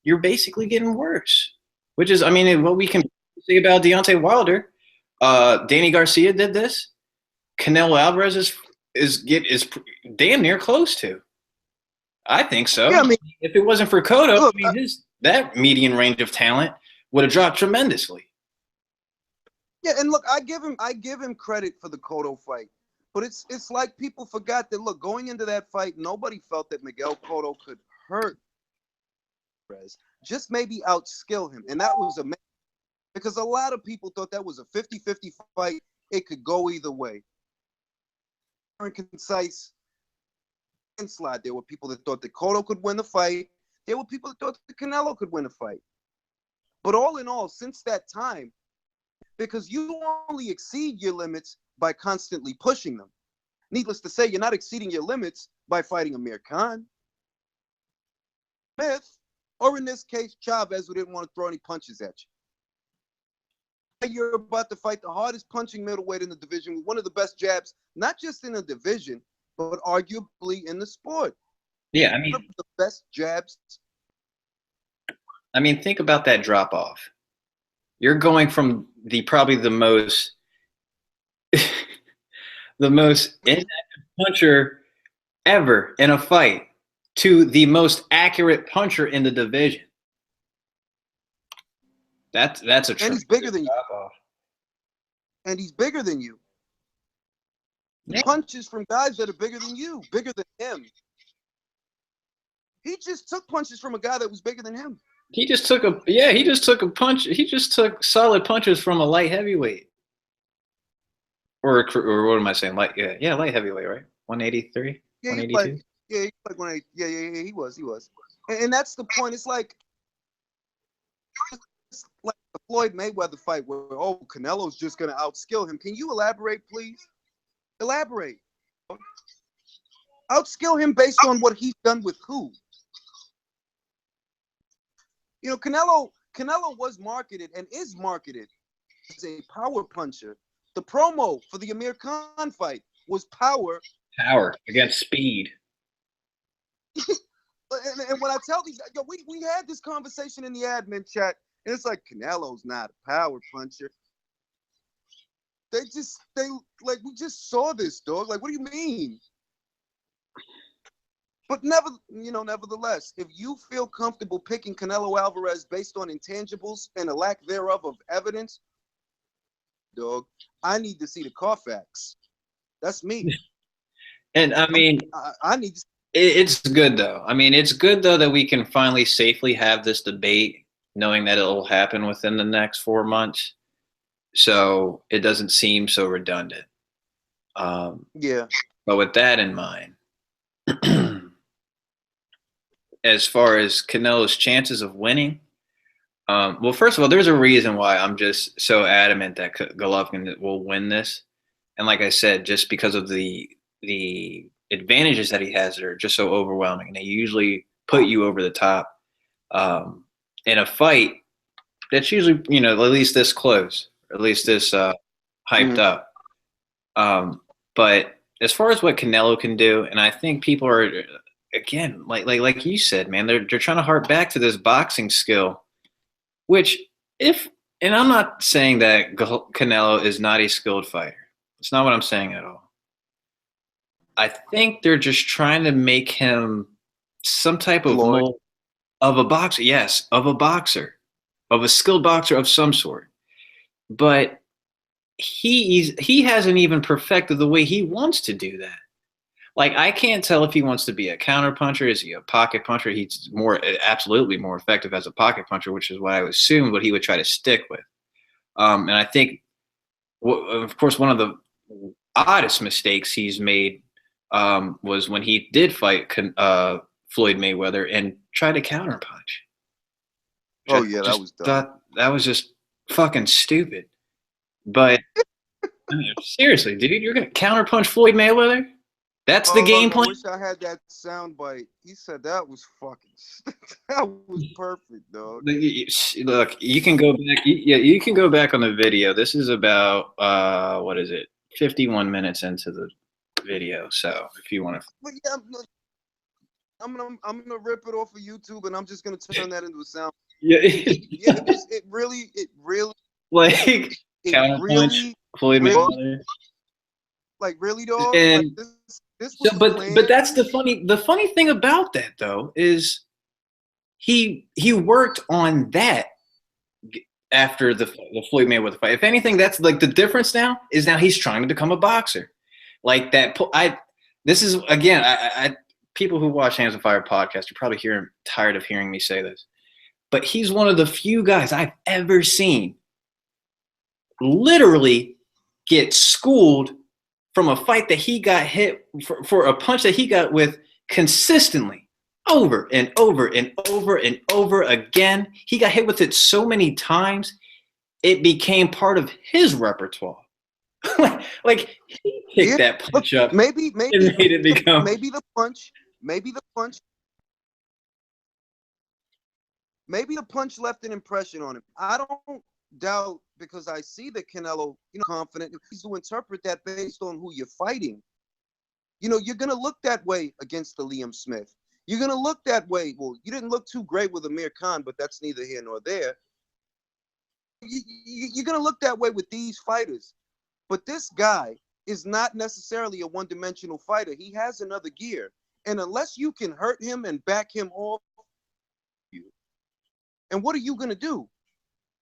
you're basically getting worse. Which is, I mean, what we can say about Deontay Wilder. Danny Garcia did this. Canelo Alvarez is damn near close to. I think so. yeah. I mean, If it wasn't for Cotto, I look, mean, that median range of talent would have dropped tremendously. yeah, and look, I give him credit for the Cotto fight, but it's like people forgot that. Look, going into that fight, nobody felt that Miguel Cotto could hurt Perez, just maybe outskill him, and that was amazing because a lot of people thought that was a 50-50 fight. It could go either way. Concise slide. There were people that thought that Cotto could win the fight. There were people that thought that Canelo could win the fight. But all in all, since that time, because you only exceed your limits by constantly pushing them. Needless to say, you're not exceeding your limits by fighting Amir Khan, Smith, or in this case, Chavez, who didn't want to throw any punches at you. You're about to fight the hardest punching middleweight in the division with one of the best jabs, not just in the division, but arguably in the sport. Yeah, I One mean, of the best jabs. think about that drop off. You're going from probably the most the most inactive puncher ever in a fight to the most accurate puncher in the division. That's a And he's bigger than you. drop off. And he's bigger than you. He punches from guys that are bigger than you, bigger than him. He just took punches from a guy that was bigger than him. He just took a punch. He just took solid punches from a light heavyweight. Or what am I saying? Light heavyweight, right? 183, Yeah, 182. He's like 180. Yeah, he was. And that's the point. It's like the Floyd Mayweather fight where Canelo's just gonna outskill him. Can you elaborate, please? Elaborate. Outskill him based on what he's done with who? Canelo was marketed and is marketed as a power puncher. The promo for the Amir Khan fight was power Against speed. and when I tell these, we had this conversation in the admin chat, and it's like Canelo's not a power puncher. We just saw this, dog. Like, what do you mean? But nevertheless, if you feel comfortable picking Canelo Alvarez based on intangibles and a lack thereof of evidence, dog, I need to see the Carfax. That's me. And I mean, I need to. It's good though. I mean, it's good though that we can finally safely have this debate, knowing that it'll happen within the next 4 months, so it doesn't seem so redundant. Yeah. But with that in mind, as far as Canelo's chances of winning, well, first of all, there's a reason why I'm just so adamant that Golovkin will win this, and like I said, just because of the advantages that he has that are just so overwhelming, and they usually put you over the top in a fight that's usually at least this close, or at least this hyped up. But as far as what Canelo can do, and I think people are, again, like you said, man, they're trying to harp back to this boxing skill, which and I'm not saying that Canelo is not a skilled fighter. It's not what I'm saying at all. I think they're just trying to make him some type of mold of a boxer. Yes, of a boxer. of a skilled boxer of some sort. But he hasn't even perfected the way he wants to do that. Like, I can't tell if he wants to be a counter puncher. Is he a pocket puncher? He's absolutely more effective as a pocket puncher, which is what I assumed what he would try to stick with. And I think, of course, one of the oddest mistakes he's made was when he did fight Floyd Mayweather and tried to counterpunch. Oh yeah, that was dumb. That was just fucking stupid. But I mean, seriously, dude, you're gonna counterpunch Floyd Mayweather? That's the game plan. I wish I had that sound bite. He said that was fucking. That was perfect, dog. Look, you can go back. Yeah, you can go back on the video. This is about what is it? 51 minutes into the video. So if you want to, yeah, I'm gonna rip it off of YouTube, and I'm just gonna turn that into a sound. Yeah, yeah. It really like counterpunch Floyd Mayweather. Like really, dog. And like, this was but that's the funny thing about that though is he worked on that after the Floyd Mayweather fight. If anything, that's like the difference now is now he's trying to become a boxer. Like that. This is again. I people who watch Hands of Fire podcast are probably tired of hearing me say this, but he's one of the few guys I've ever seen literally get schooled from a fight that he got hit for a punch that he got with consistently over and over and over and over again. He got hit with it so many times, it became part of his repertoire. like he picked that punch up. Maybe and made it become. Maybe the punch left an impression on him. I don't doubt, because I see that Canelo, confident. He's to interpret that based on who you're fighting. You're gonna look that way against the Liam Smith. You're gonna look that way. Well, you didn't look too great with Amir Khan, but that's neither here nor there. You're gonna look that way with these fighters. But this guy is not necessarily a one-dimensional fighter. He has another gear, and unless you can hurt him and back him off, and what are you gonna do?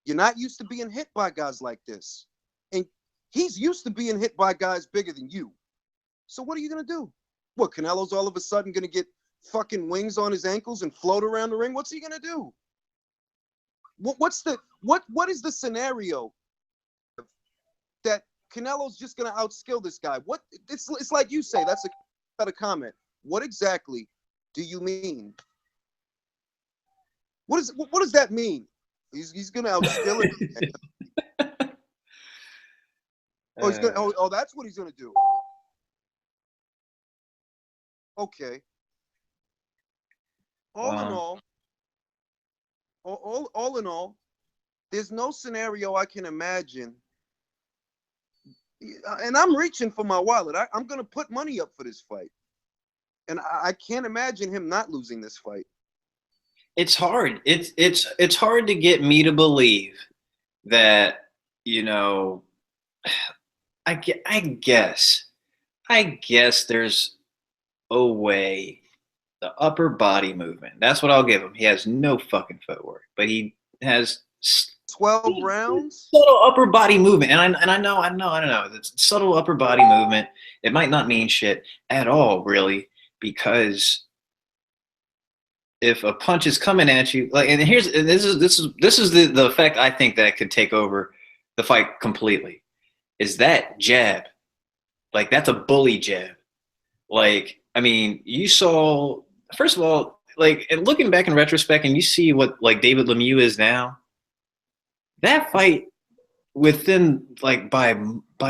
You're not used to being hit by guys like this. And he's used to being hit by guys bigger than you. So what are you going to do? What, Canelo's all of a sudden going to get fucking wings on his ankles and float around the ring? What's he going to do? What is the scenario that Canelo's just going to outskill this guy? It's like you say, that's a comment. What exactly do you mean? What does that mean? He's gonna outskill it. That's what he's gonna do. Okay. All in all, there's no scenario I can imagine. And I'm reaching for my wallet. I'm gonna put money up for this fight, and I can't imagine him not losing this fight. It's hard. It's hard to get me to believe that, I guess there's a way. The upper body movement. That's what I'll give him. He has no fucking footwork, but he has 12 rounds. Subtle upper body movement, and I know. It's subtle upper body movement. It might not mean shit at all, really, because if a punch is coming at you, this is the effect I think that could take over the fight completely, is that jab. Like, that's a bully jab. Like, I mean, you saw, first of all, like, and looking back in retrospect, and you see what like David Lemieux is now. That fight within by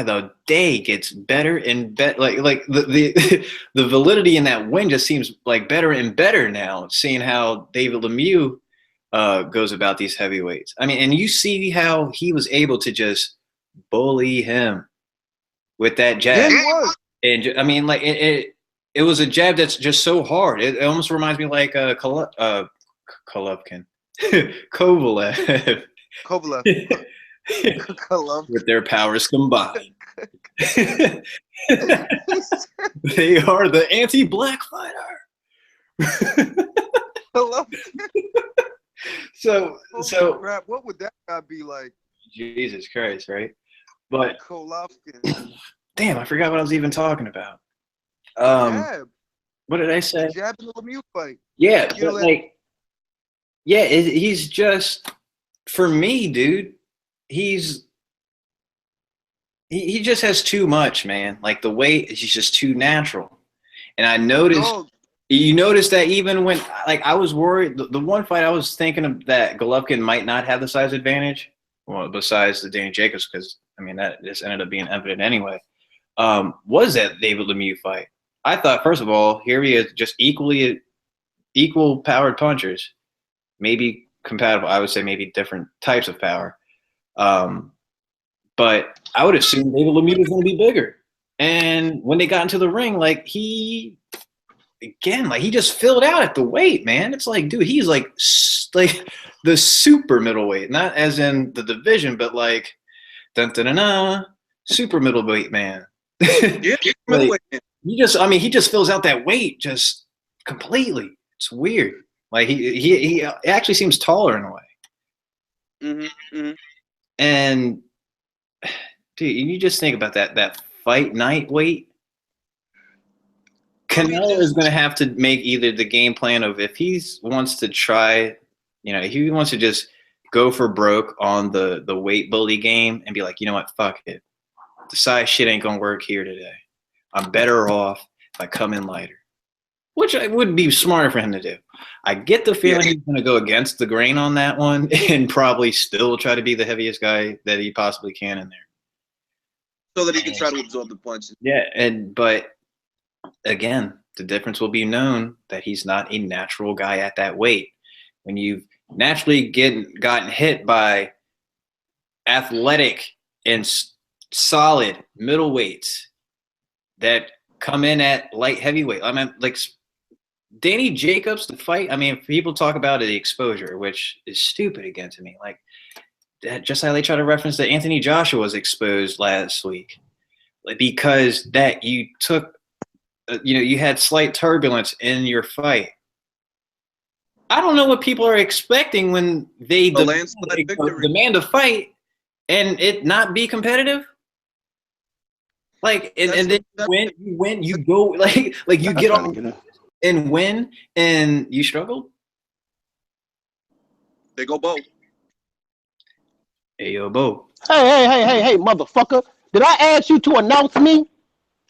the day gets better and better. Like the the validity in that win just seems like better and better now, seeing how David Lemieux goes about these heavyweights. I mean, and you see how he was able to just bully him with that jab. Yeah, he was. And I mean, like it was a jab that's just so hard. It almost reminds me like Kovalev. With their powers combined. They are the anti-black fighter. So Crap, what would that guy be like? Jesus Christ, right? But Golovkin. damn, I forgot what I was even talking about. The jab. What did I The say? jab in the Lemieux fight. Yeah, You know but that. like, yeah, he's just for me, dude. He's he just has too much, man. Like the weight is just too natural. And I noticed Dog. you noticed that even when like I was worried the one fight I was thinking of that Golovkin might not have the size advantage. Well, besides the Danny Jacobs, because I mean that just ended up being evident anyway. Was that David Lemieux fight? I thought first of all, here he is just equal powered punchers, maybe compatible. I would say maybe different types of power. Um, but I would assume David Lemieux was going to be bigger. And when they got into the ring, like he just filled out at the weight, man. It's like, dude, he's like the super middleweight, not as in the division, but like dun, dun, dun, dun, super middleweight man. Yeah, like he just fills out that weight just completely. It's weird. Like he actually seems taller in a way. Mm-hmm, mm-hmm. And dude, you just think about that fight night weight. Canelo is going to have to make either the game plan of if he wants to try, he wants to just go for broke on the weight bully game and be like, you know what, fuck it. The size shit ain't going to work here today. I'm better off if I come in lighter, which would be smarter for him to do. I get the feeling he's going to go against the grain on that one and probably still try to be the heaviest guy that he possibly can in there. So that he can try to absorb the punches. Yeah, but again, the difference will be known that he's not a natural guy at that weight. When you've naturally gotten hit by athletic and solid middleweights that come in at light heavyweight. I mean, like Danny Jacobs, the fight. I mean, people talk about the exposure, which is stupid again to me. Like, just how they try to reference that Anthony Joshua was exposed last week, like because that you took, you had slight turbulence in your fight. I don't know what people are expecting when they demand a fight and it not be competitive. Like and then you win, you go like you get on and win and you struggled. They go Bo. Hey yo, Bo. Hey, motherfucker! Did I ask you to announce me?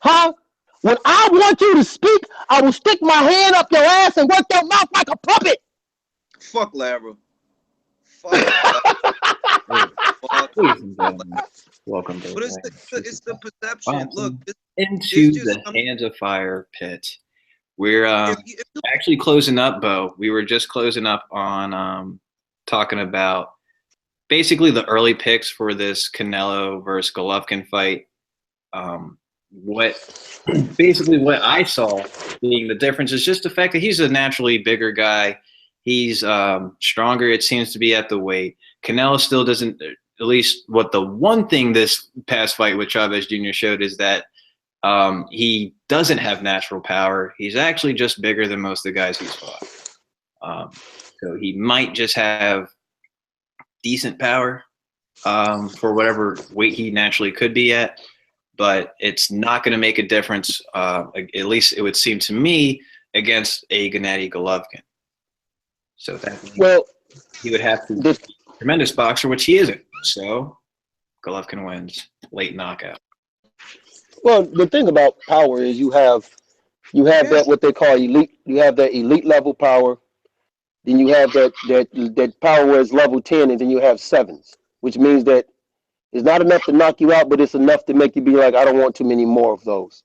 Huh? When I want you to speak, I will stick my hand up your ass and work your mouth like a puppet. Fuck Lara. Fuck. Welcome to but it's the perception. Look, into the hands of fire pit. We're actually closing up, Bo. We were just closing up on talking about basically the early picks for this Canelo versus Golovkin fight. What I saw being the difference is just the fact that he's a naturally bigger guy. He's stronger, it seems to be, at the weight. Canelo still doesn't, at least what the one thing this past fight with Chavez Jr. showed is that he doesn't have natural power. He's actually just bigger than most of the guys he's fought. So he might just have decent power for whatever weight he naturally could be at, but it's not going to make a difference, at least it would seem to me, against a Gennady Golovkin. So that he would have to be a tremendous boxer, which he isn't. So Golovkin wins, late knockout. Well, the thing about power is you have that what they call elite. You have that elite level power. Then you have that power where it's level 10, and then you have 7s, which means that it's not enough to knock you out, but it's enough to make you be like, I don't want too many more of those.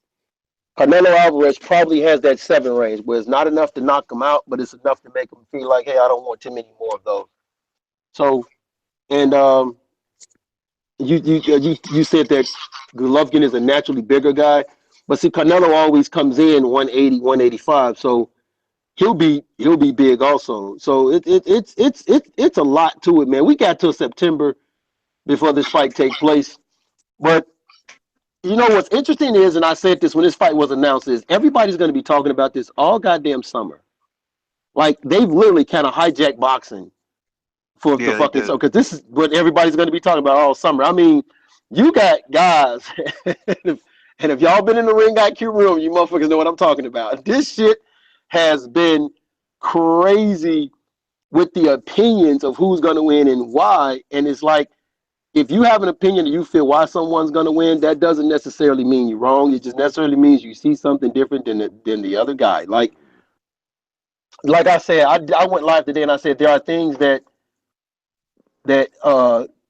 Canelo Alvarez probably has that 7 range, where it's not enough to knock him out, but it's enough to make him feel like, hey, I don't want too many more of those. So, and you said that Golovkin is a naturally bigger guy, but see, Canelo always comes in 180, 185, so he'll be big also. So it's a lot to it, man. We got till September before this fight take place, but you know what's interesting is, and I said this when this fight was announced, is everybody's going to be talking about this all goddamn summer. Like they've literally kind of hijacked boxing for the fucking show, because this is what everybody's going to be talking about all summer. I mean, you got guys, and if y'all been in the Ring IQ room, you motherfuckers know what I'm talking about. This shit has been crazy with the opinions of who's going to win and why. And it's like, if you have an opinion and you feel why someone's going to win, that doesn't necessarily mean you're wrong. It just necessarily means you see something different than the other guy. Like I said, I went live today and I said there are things that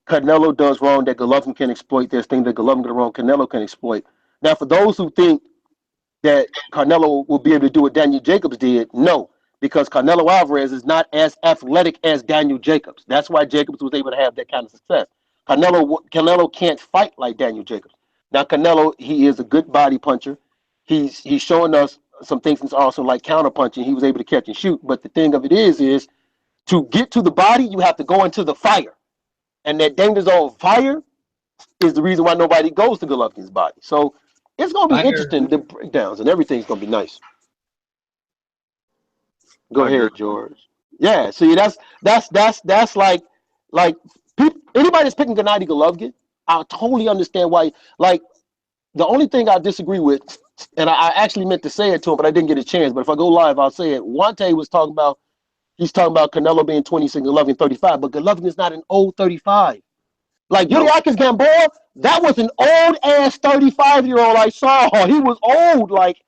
Canelo does wrong that Golovkin can exploit. There's things that Golovkin does wrong Canelo can exploit. Now, for those who think that Canelo will be able to do what Daniel Jacobs did, no, because Canelo Alvarez is not as athletic as Daniel Jacobs. That's why Jacobs was able to have that kind of success. Canelo can't fight like Daniel Jacobs. Now, Canelo, he is a good body puncher. He's showing us some things that's also like counter punching. He was able to catch and shoot. But the thing of it is to get to the body, you have to go into the fire. And that danger zone fire is the reason why nobody goes to Golovkin's body. So it's going to be interesting, the breakdowns, and everything's going to be nice. Go ahead, George. Yeah, see, that's like anybody that's picking Gennady Golovkin, I totally understand why. Like, the only thing I disagree with, and I actually meant to say it to him, but I didn't get a chance. But if I go live, I'll say it. Wante was talking about, he's talking about Canelo being 26, Golovkin 35, but Golovkin is not an old 35. Like Yuriakis Gamboa, that was an old ass 35-year-old I saw. He was old, like,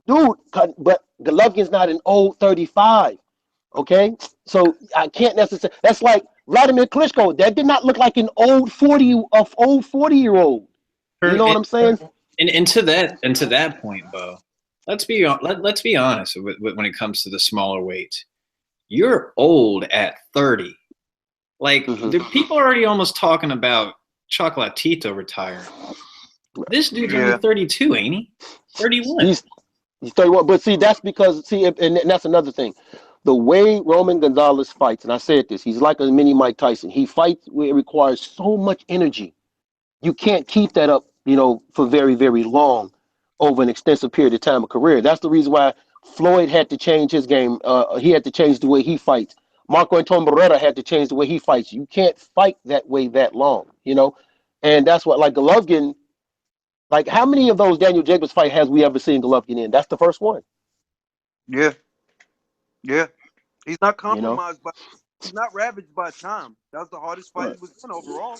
dude. But Golovkin's not an old 35. Okay, so I can't necessarily. That's like Vladimir Klitschko. That did not look like an old 40-year-old. You know what I'm saying? And to that point, Bo, let's be honest when it comes to the smaller weights. You're old at 30. Like, people are already almost talking about Chocolatito retiring. This dude's only 32, ain't he? 31. He's 31. But see, that's because, and that's another thing. The way Roman Gonzalez fights, and I said this, he's like a mini Mike Tyson. He fights where it requires so much energy. You can't keep that up, for very, very long over an extensive period of time of career. That's the reason why Floyd had to change his game. He had to change the way he fights. Marco Antonio Barrera had to change the way he fights. You can't fight that way that long, And that's what, like Golovkin, like how many of those Daniel Jacobs fight has we ever seen Golovkin in? That's the first one. Yeah. Yeah. He's not compromised he's not ravaged by time. That was the hardest fight he was in overall.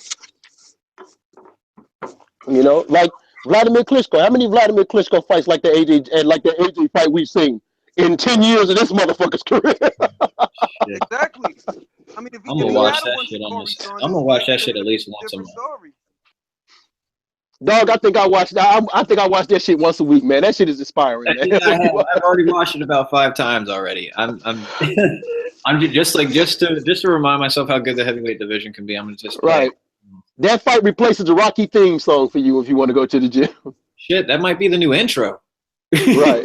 Like Vladimir Klitschko. How many Vladimir Klitschko fights like the AJ fight we've seen in 10 years of this motherfucker's career? Exactly. I mean, if I'm gonna watch that shit I'm gonna watch that shit at least once a month. Dog, I think I watch that shit once a week, man. That shit is inspiring, man. I've already watched it about 5 times already. I'm just to remind myself how good the heavyweight division can be. I'm gonna just That fight replaces the Rocky theme song for you if you want to go to the gym. Shit, that might be the new intro. Right.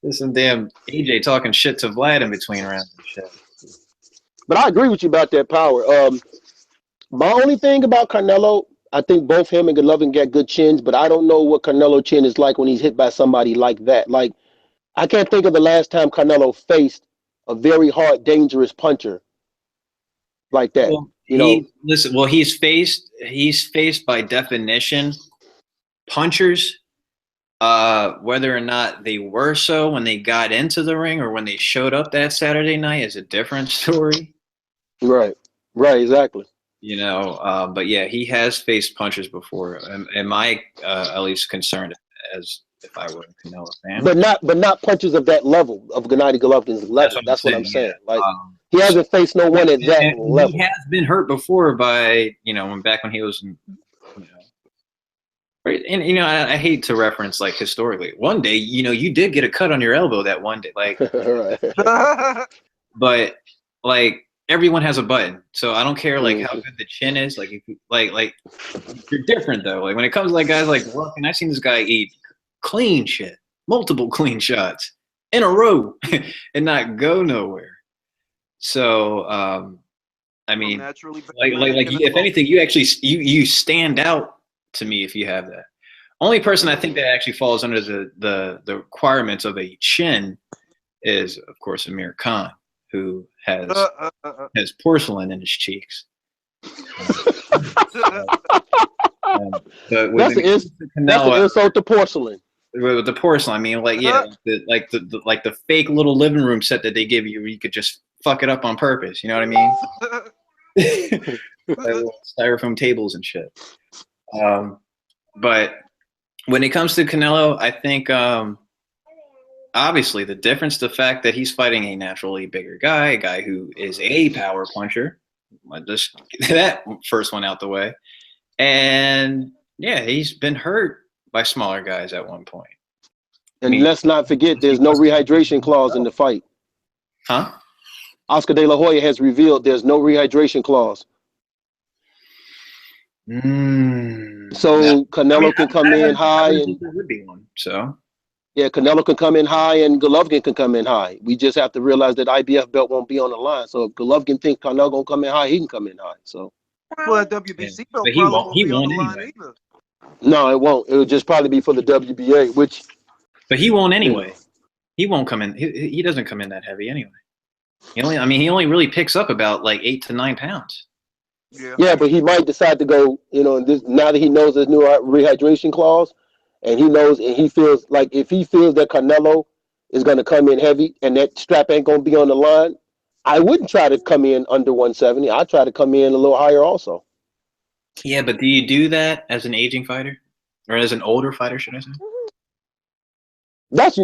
There's some damn AJ talking shit to Vlad in between rounds and shit. But I agree with you about that power. My only thing about Canelo, I think both him and Golovkin get good chins, but I don't know what Canelo chin is like when he's hit by somebody like that. Like, I can't think of the last time Canelo faced a very hard, dangerous puncher like that. Well, he's faced by definition punchers, whether or not they were so when they got into the ring or when they showed up that Saturday night is a different story. Right, exactly. But yeah, he has faced punchers before. Am I at least concerned as if I were a Canelo fan? But not punches of that level, of Gennady Golovkin's level. That's what I'm saying. Yeah. Like, he hasn't faced no one at that level. He has been hurt before by, when he was, right. And, I hate to reference, like, historically. One day, you did get a cut on your elbow that one day. Like, but, like, everyone has a button. So I don't care, like, how good the chin is. Like, if you, like, you're different, though. Like, when it comes to, like, guys like Golovkin, I've seen this guy eat clean shit, multiple clean shots in a row and not go nowhere. So, I mean, if anything, you actually you stand out to me if you have that. Only person I think that actually falls under the requirements of a chin is, of course, Amir Khan. who has porcelain in his cheeks. But That's an insult to porcelain. With the porcelain, I mean, like, yeah, the fake little living room set that they give you, where you could just fuck it up on purpose. You know what I mean? Like little styrofoam tables and shit. But when it comes to Canelo, I think obviously the difference, the fact that he's fighting a naturally bigger guy, a guy who is a power puncher. Just get that first one out the way. And yeah, he's been hurt by smaller guys at one point. And let's not forget, there's no rehydration clause in the fight. Huh? Oscar De La Hoya has revealed there's no rehydration clause. So Canelo can come in high, and there would be one. So yeah, Canelo can come in high, and Golovkin can come in high. We just have to realize that IBF belt won't be on the line. So if Golovkin thinks Canelo gonna come in high, he can come in high. So well, WBC belt probably won't be on the line either. No, it won't. It will just probably be for the WBA, which. But he won't anyway. He won't come in. He doesn't come in that heavy anyway. He only really picks up about like 8 to 9 pounds. Yeah, but he might decide to go. Now that he knows there's new rehydration clause, and he feels like if he feels that Canelo is going to come in heavy and that strap ain't going to be on the line, I wouldn't try to come in under 170. I'd try to come in a little higher also. Yeah, but do you do that as an aging fighter, or as an older fighter, should I say? That's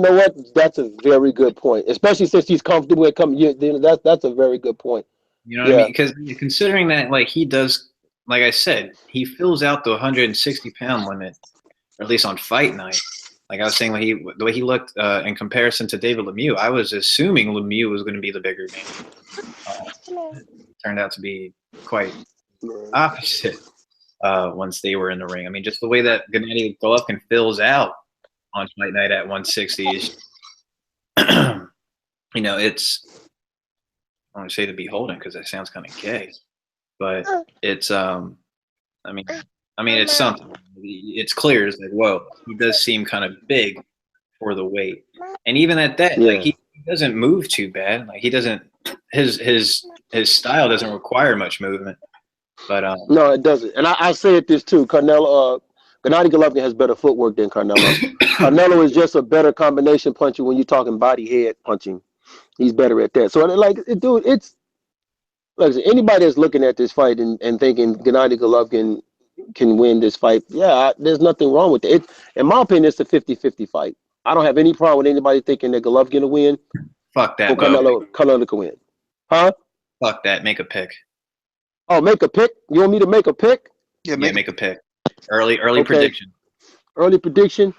That's a very good point, especially since he's comfortable at coming. That's a very good point. You know what I mean? Because considering that, like, he does, like I said, he fills out the 160-pound limit, or at least on fight night. Like I was saying, the way he looked in comparison to David Lemieux, I was assuming Lemieux was going to be the bigger man. Turned out to be quite opposite once they were in the ring. I mean, just the way that Gennady Golovkin fills out on fight night at 160 is, it's, I want to say to beholden because that sounds kind of gay, but it's I mean it's something. It's clear. It's like, whoa, he does seem kind of big for the weight, and even at that, like he doesn't move too bad. Like he doesn't, his style doesn't require much movement. But no, it doesn't. And I said this too. Gennady Golovkin has better footwork than Canelo. Canelo is just a better combination puncher when you're talking body head punching. He's better at that. So it's like anybody that's looking at this fight and thinking Gennady Golovkin can win this fight, there's nothing wrong with it. In my opinion, it's a 50-50 fight. I don't have any problem with anybody thinking that Golovkin will win. Fuck that. Or Canelo can win. Huh? Fuck that. Make a pick. Oh, make a pick? You want me to make a pick? Yeah, make a pick. Early prediction. Early prediction.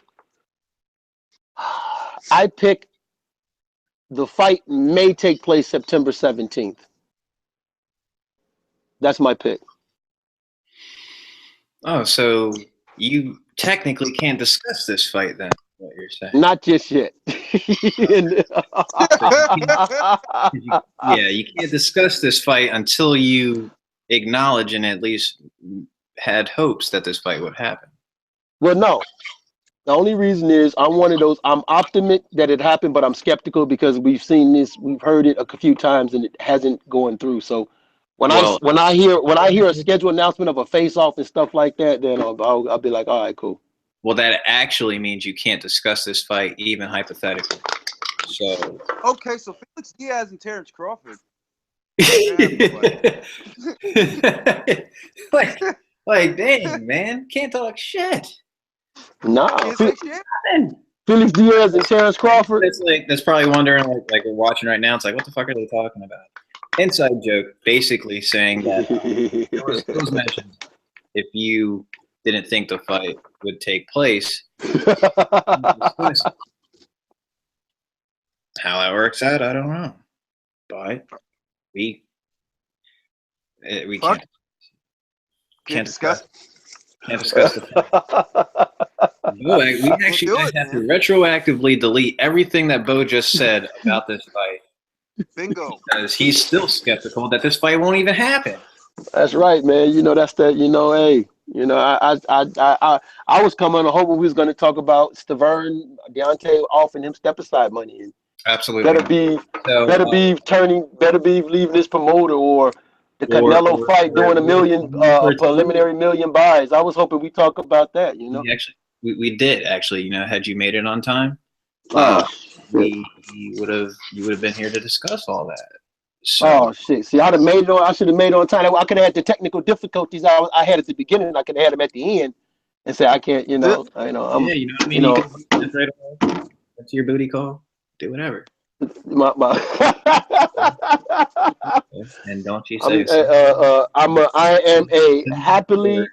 I pick the fight may take place September 17th. That's my pick. Oh, so you technically can't discuss this fight then, what you're saying? Not just yet. You can't discuss this fight until you acknowledge and at least had hopes that this fight would happen. Well, no. The only reason is I'm one of those. I'm optimistic that it happened, but I'm skeptical because we've seen this, we've heard it a few times, and it hasn't gone through. So when I hear a scheduled announcement of a face-off and stuff like that, then I'll be like, all right, cool. Well, that actually means you can't discuss this fight even hypothetically. So okay, so Felix Diaz and Terrence Crawford. like, dang, man, can't talk shit. Nah, Felix Diaz and Terrence Crawford. That's probably wondering, like we're watching right now. It's like, what the fuck are they talking about? Inside joke, basically saying that it was mentioned if you didn't think the fight would take place. How that works out, I don't know. But we can't discuss the No, we actually have to retroactively delete everything that Bo just said about this fight. Bingo. Because he's still skeptical that this fight won't even happen. That's right, man. That's that. I was coming on hoping we was going to talk about Stavern, Deontay offering him step aside money. Absolutely. Better be leaving this promoter or the Canelo fight doing a preliminary million buys. I was hoping we talk about that, you know. We did actually, you know, had you made it on time, you would have been here to discuss all that. So, oh shit! See, I'd have made it on. I should have made it on time. I could have had the technical difficulties I had at the beginning. I could have had them at the end, and say I can't. You know. yeah, you know what I mean. You can that's right away. That's your booty call. Do whatever. My And don't you say so. I am a happily.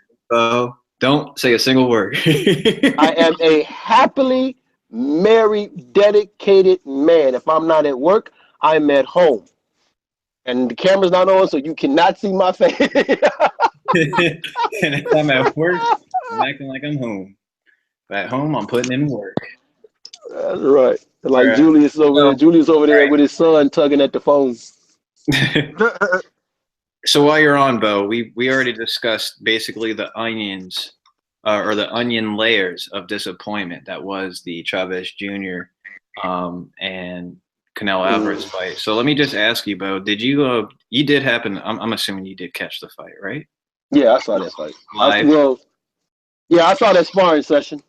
Don't say a single word. I am a happily married, dedicated man. If I'm not at work, I'm at home. And the camera's not on, so you cannot see my face. And if I'm at work, I'm acting like I'm home. But at home, I'm putting in work. That's right. Like Julius over there with his son tugging at the phone. So while you're on, Bo, we already discussed basically the onions or the onion layers of disappointment that was the Chavez Jr. And Canelo Alvarez fight. So let me just ask you, Bo, did you did happen? I'm assuming you did catch the fight, right? Yeah, I saw that fight. Live? I saw that sparring session.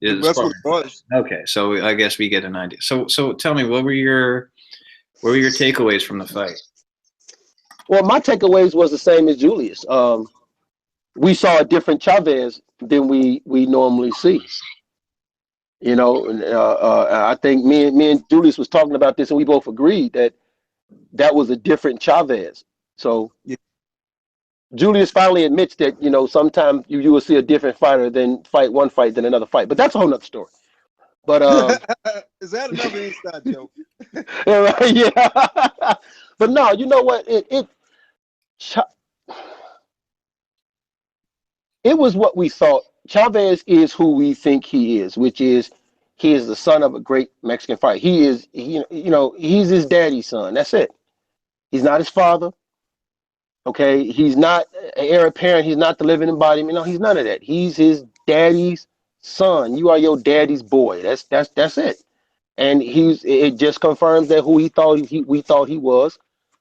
Okay, so I guess we get an idea. So tell me, what were your takeaways from the fight? Well, my takeaways was the same as Julius. We saw a different Chavez than we normally see. You know, I think me and Julius was talking about this, and we both agreed that was a different Chavez. So Julius finally admits that, you know, sometimes you will see a different fighter than fight one fight than another fight, but that's a whole nother story. But is that another inside joke? Yeah. But no, you know what? It was what we thought. Chavez is who we think he is, which is he is the son of a great Mexican fighter. He's his daddy's son. That's it. He's not his father. Okay, he's not an heir apparent. He's not the living embodiment. You know, he's none of that. He's his daddy's son. You are your daddy's boy. That's it. And it just confirms that who we thought he was.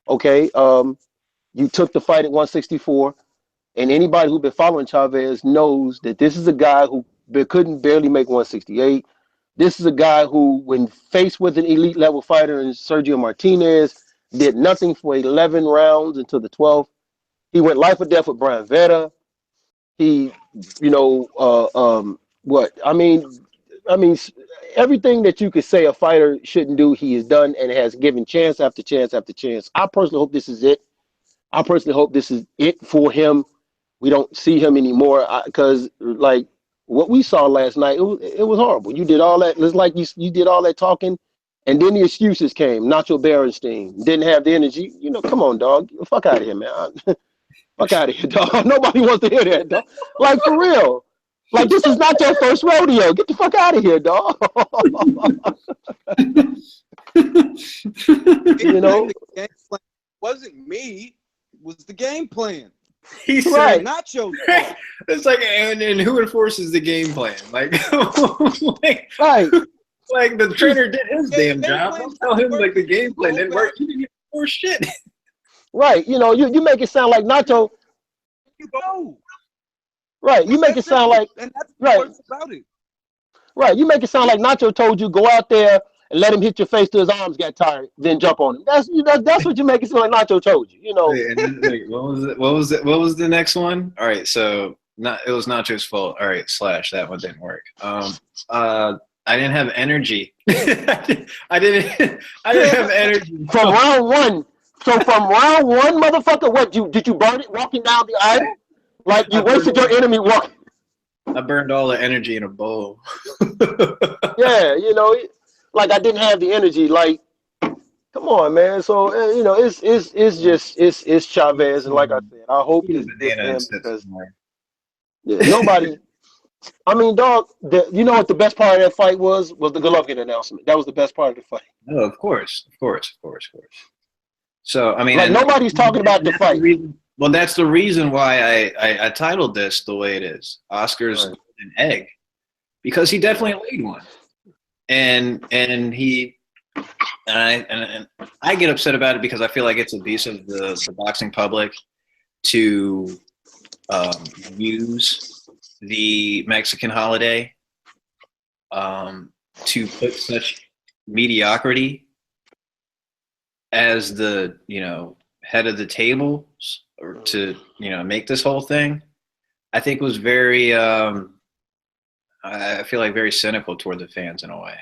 Okay, you took the fight at 164. And anybody who's been following Chavez knows that this is a guy who couldn't barely make 168. This is a guy who, when faced with an elite level fighter in Sergio Martinez, did nothing for 11 rounds until the 12th. He went life or death with Brian Vetta. He, everything that you could say a fighter shouldn't do, he has done and has given chance after chance after chance. I personally hope this is it. I personally hope this is it for him. We don't see him anymore because, like, what we saw last night, it was horrible. You did all that. It's like you did all that talking, and then the excuses came. Nacho Berenstein didn't have the energy. You know, come on, dog. Fuck out of here, man. Fuck out of here, dog. Nobody wants to hear that, dog. Like, for real. Like, this is not your first rodeo. Get the fuck out of here, dog. You know, the game plan wasn't me. It was the game plan. He said, right. Nacho. It's like, and who enforces the game plan? Like, right. Like the trainer did his damn job. Don't tell him like the game plan didn't work. You didn't enforce shit. Right. You know, you make it sound like Nacho. You go. Right. You make it sound like, and that's right. About it. Right. You make it sound like Nacho told you go out there and let him hit your face till his arms got tired, then jump on him. That's what you make it sound like Nacho told you. You know. Wait, and then, what was the next one? All right, so it was Nacho's fault. All right, / that one didn't work. I didn't have energy. I didn't have energy from round one. So from round one, motherfucker, what did you burn it walking down the aisle? Like you wasted your enemy walking. I burned all the energy in a bowl. Yeah, you know, like I didn't have the energy. Like, come on, man. So it's Chavez, and like I said, I hope it's him because nobody. I mean, dog. You know what the best part of that fight was the Golovkin announcement. That was the best part of the fight. Oh, of course. So I mean, like nobody's talking about the fight. Well, that's the reason why I titled this the way it is, Oscar's Golden Egg, because he definitely laid one, and he and I get upset about it because I feel like it's abuse of the boxing public to use the Mexican holiday to put such mediocrity as the head of the table, or to make this whole thing. I think was very I feel like very cynical toward the fans in a way.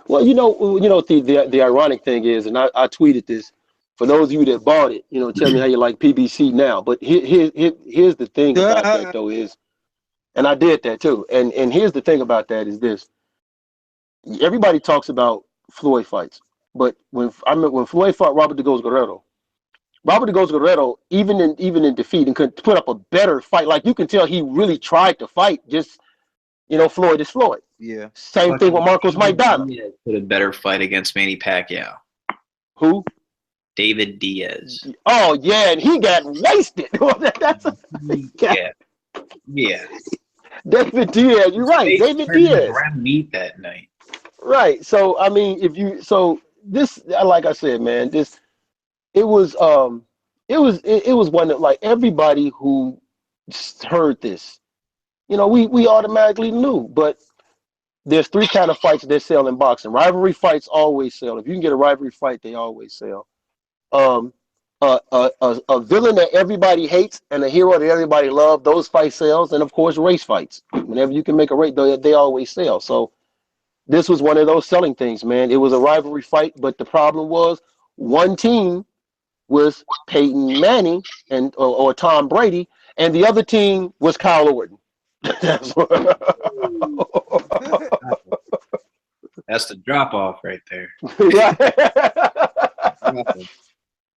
Well, the ironic thing is, and I tweeted this for those of you that bought it. Tell me how you like PBC now. But here's the thing about that though is, and I did that too. And here's the thing about that is this: everybody talks about Floyd fights, but when Floyd fought Robert De Guerrero, even in defeat, and could put up a better fight. Like you can tell, he really tried to fight. Just Floyd is Floyd. Yeah. Same thing with Marcos Maidana. Yeah, put a better fight against Manny Pacquiao. Who? David Diaz. Oh yeah, and he got wasted. Yeah. David Diaz. You're right. David Diaz. Ground meat that night. Right. So I mean, this, like I said, man, it was one that, like, everybody who heard this, we automatically knew. But there's three kind of fights that sell in boxing. Rivalry fights always sell. If you can get a rivalry fight, they always sell. A villain that everybody hates and a hero that everybody loves, those fights sells. And of course, race fights. Whenever you can make a race, they always sell. So this was one of those selling things, man. It was a rivalry fight, but the problem was one team was Peyton Manning or Tom Brady, and the other team was Kyle Orton. That's the drop off right there.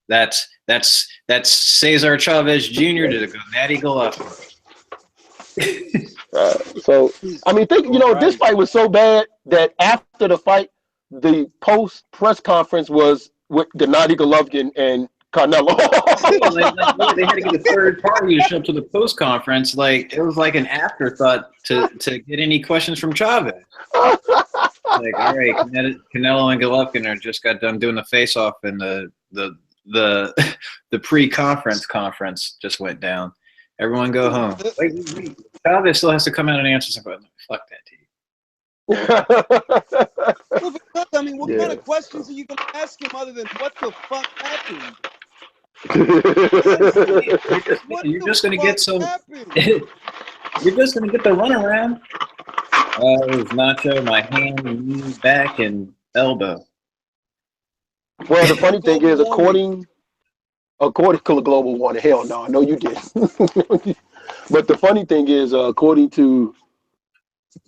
That's Cesar Chavez Jr. to go Natty Golovkin. So I mean, this fight was so bad that after the fight, the post press conference was with Gennady Golovkin and Canelo. They had to get a third party to show up to the post conference. Like, it was like an afterthought to get any questions from Chavez. Like, all right, Canelo and Golovkin are just got done doing the face off, and the pre-conference conference just went down. Everyone go home. Wait. Chavez still has to come out and answer something. Fuck that team. I mean, what kind of questions are you going to ask him other than what the fuck happened? You're just going to get some. You're just going to get the runaround. It was Nacho, my hand, knee, back, and elbow. Well, the funny thing is, according to Global Warner, hell no, no, you didn't. But the funny thing is, according to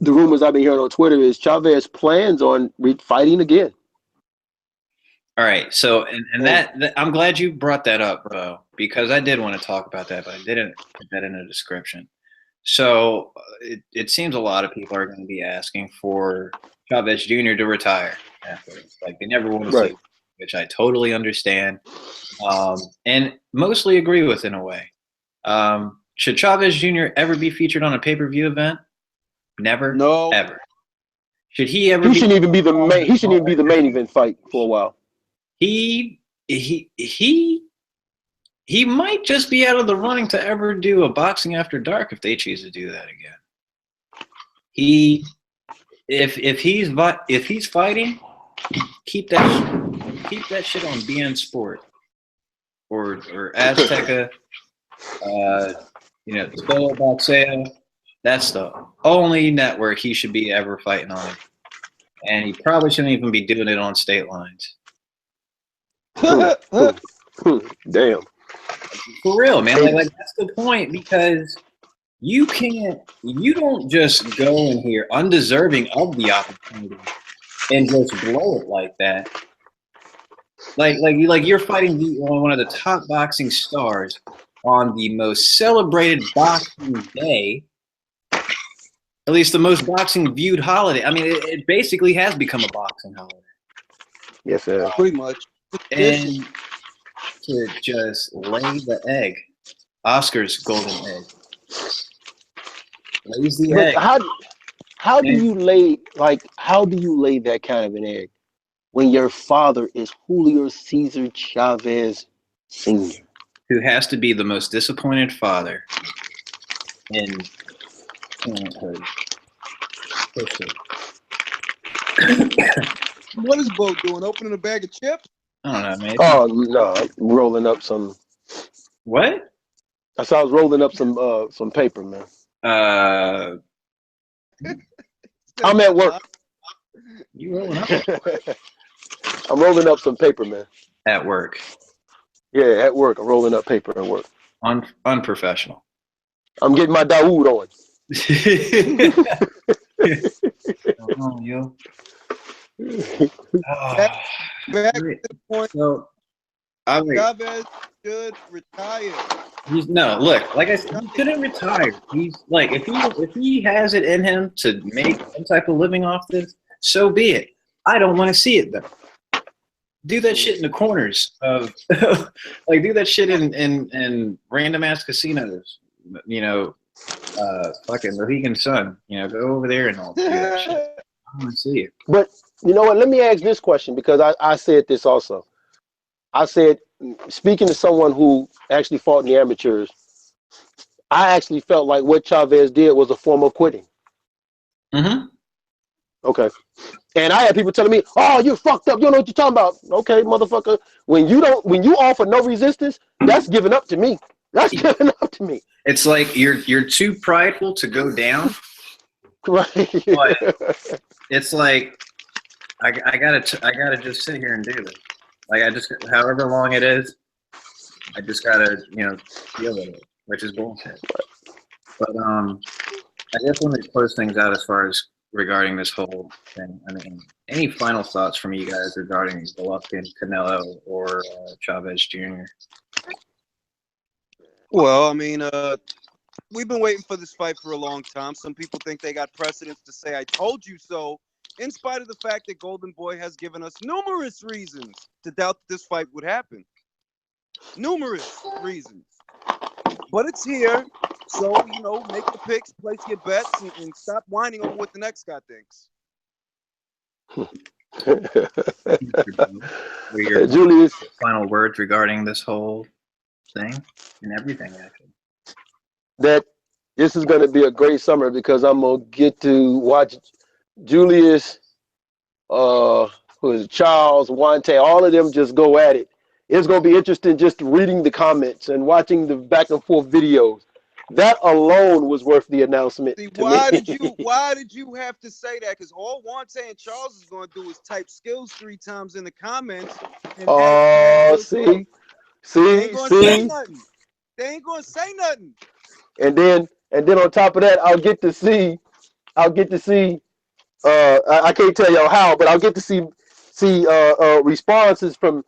the rumors I've been hearing on Twitter, is Chavez plans on fighting again. All right, so and that I'm glad you brought that up, bro, because I did want to talk about that, but I didn't put that in the description. So it seems a lot of people are going to be asking for Chavez Jr. to retire afterwards. Like, they never want to see, which I totally understand, and mostly agree with in a way. Should Chavez Jr. ever be featured on a pay-per-view event? Never. No. Ever. Should he ever? He shouldn't even be the main. He shouldn't even be the main event fight for a while. He might just be out of the running to ever do a Boxing After Dark if they choose to do that again. If he's fighting, keep that shit on BN Sport or Azteca. Spell Boxeo. That's the only network he should be ever fighting on, and he probably shouldn't even be doing it on state lines. Damn. For real, man. Like that's the point, because you don't just go in here undeserving of the opportunity and just blow it like that. Like you're fighting one of the top boxing stars on the most celebrated boxing day, at least the most boxing viewed holiday. I mean, it basically has become a boxing holiday. Yes, sir. Pretty much. And to just lay the egg, Oscar's golden egg, lays the egg. How do you lay that kind of an egg when your father is Julio Cesar Chavez Sr.? Who has to be the most disappointed father in parenthood? What is Bo doing? Opening a bag of chips? I don't know, man. Oh no, I'm rolling up some. What? I saw I was rolling up some paper, man. I'm at work. You rolling up? I'm rolling up some paper, man. At work. Yeah, at work. I'm rolling up paper at work. Unprofessional. I'm getting my Dawood on. Oh, yo. Back to the point. So, Chavez should retire. No, look, like I said, he shouldn't retire. He's like, if he has it in him to make some type of living off this, so be it. I don't want to see it though. Do that shit in the corners of, like, do that shit in random ass casinos. You know, fucking Mohegan Sun. You know, go over there and all do that shit. I want to see it. But you know what? Let me ask this question because I said this also. I said, speaking to someone who actually fought in the amateurs, I actually felt like what Chavez did was a form of quitting. Mm-hmm. Okay. And I had people telling me, "Oh, you're fucked up. You don't know what you're talking about." Okay, motherfucker. When you offer no resistance, that's giving up to me. That's giving up to me. It's like you're too prideful to go down. Right. But it's like I gotta just sit here and do this. Like I just, however long it is, I just gotta, you know, deal with it, which is bullshit. But I guess let me close things out as far as regarding this whole thing. I mean, any final thoughts from you guys regarding Golovkin, Canelo, or Chavez Jr.? Well, I mean, we've been waiting for this fight for a long time. Some people think they got precedence to say "I told you so," in spite of the fact that Golden Boy has given us numerous reasons to doubt that this fight would happen. Numerous reasons. But it's here, so, you know, make the picks, place your bets, and stop whining over what the next guy thinks. Julius, final words regarding this whole thing and everything, actually. that this is going to be a great summer because I'm going to get to watch Julius, who is Charles, Wante, all of them just go at it. It's going to be interesting just reading the comments and watching the back and forth videos. That alone was worth the announcement. See, why did you have to say that? Because all Wante and Charles is going to do is type skills 3 times in the comments. And see. They ain't going to say nothing. They ain't going to say nothing. And then on top of that, I'll get to see. I can't tell y'all how, but I'll get to see responses from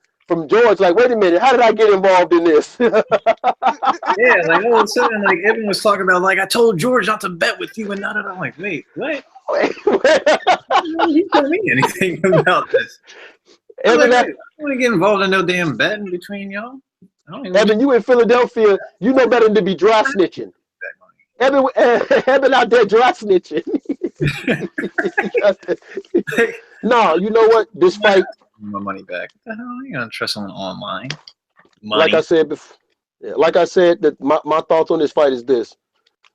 George. Like, wait a minute, how did I get involved in this? Yeah, like all of a sudden, like everyone was talking about, like, I told George not to bet with you, and I'm like, wait, what? You tell me anything about this? I don't want to get involved in no damn betting between y'all. Evan, you in Philadelphia, you know better than to be dry snitching. Evan out there dry snitching. No, you know what? This fight. My money back. What the hell? You gonna trust someone online? Money. Like I said before, that my thoughts on this fight is this.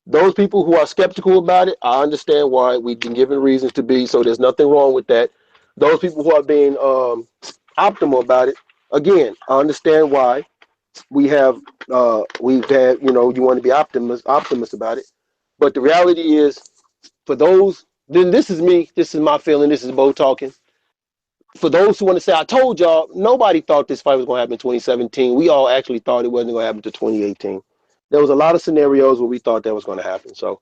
Those people who are skeptical about it, I understand why. We've been given reasons to be, so there's nothing wrong with that. Those people who are being optimal about it, again, I understand why. We've had, you know, you want to be optimist about it. But the reality is, for those, then this is me, this is my feeling, this is Bo talking. For those who want to say, I told y'all, nobody thought this fight was going to happen in 2017. We all actually thought it wasn't going to happen to 2018. There was a lot of scenarios where we thought that was going to happen. So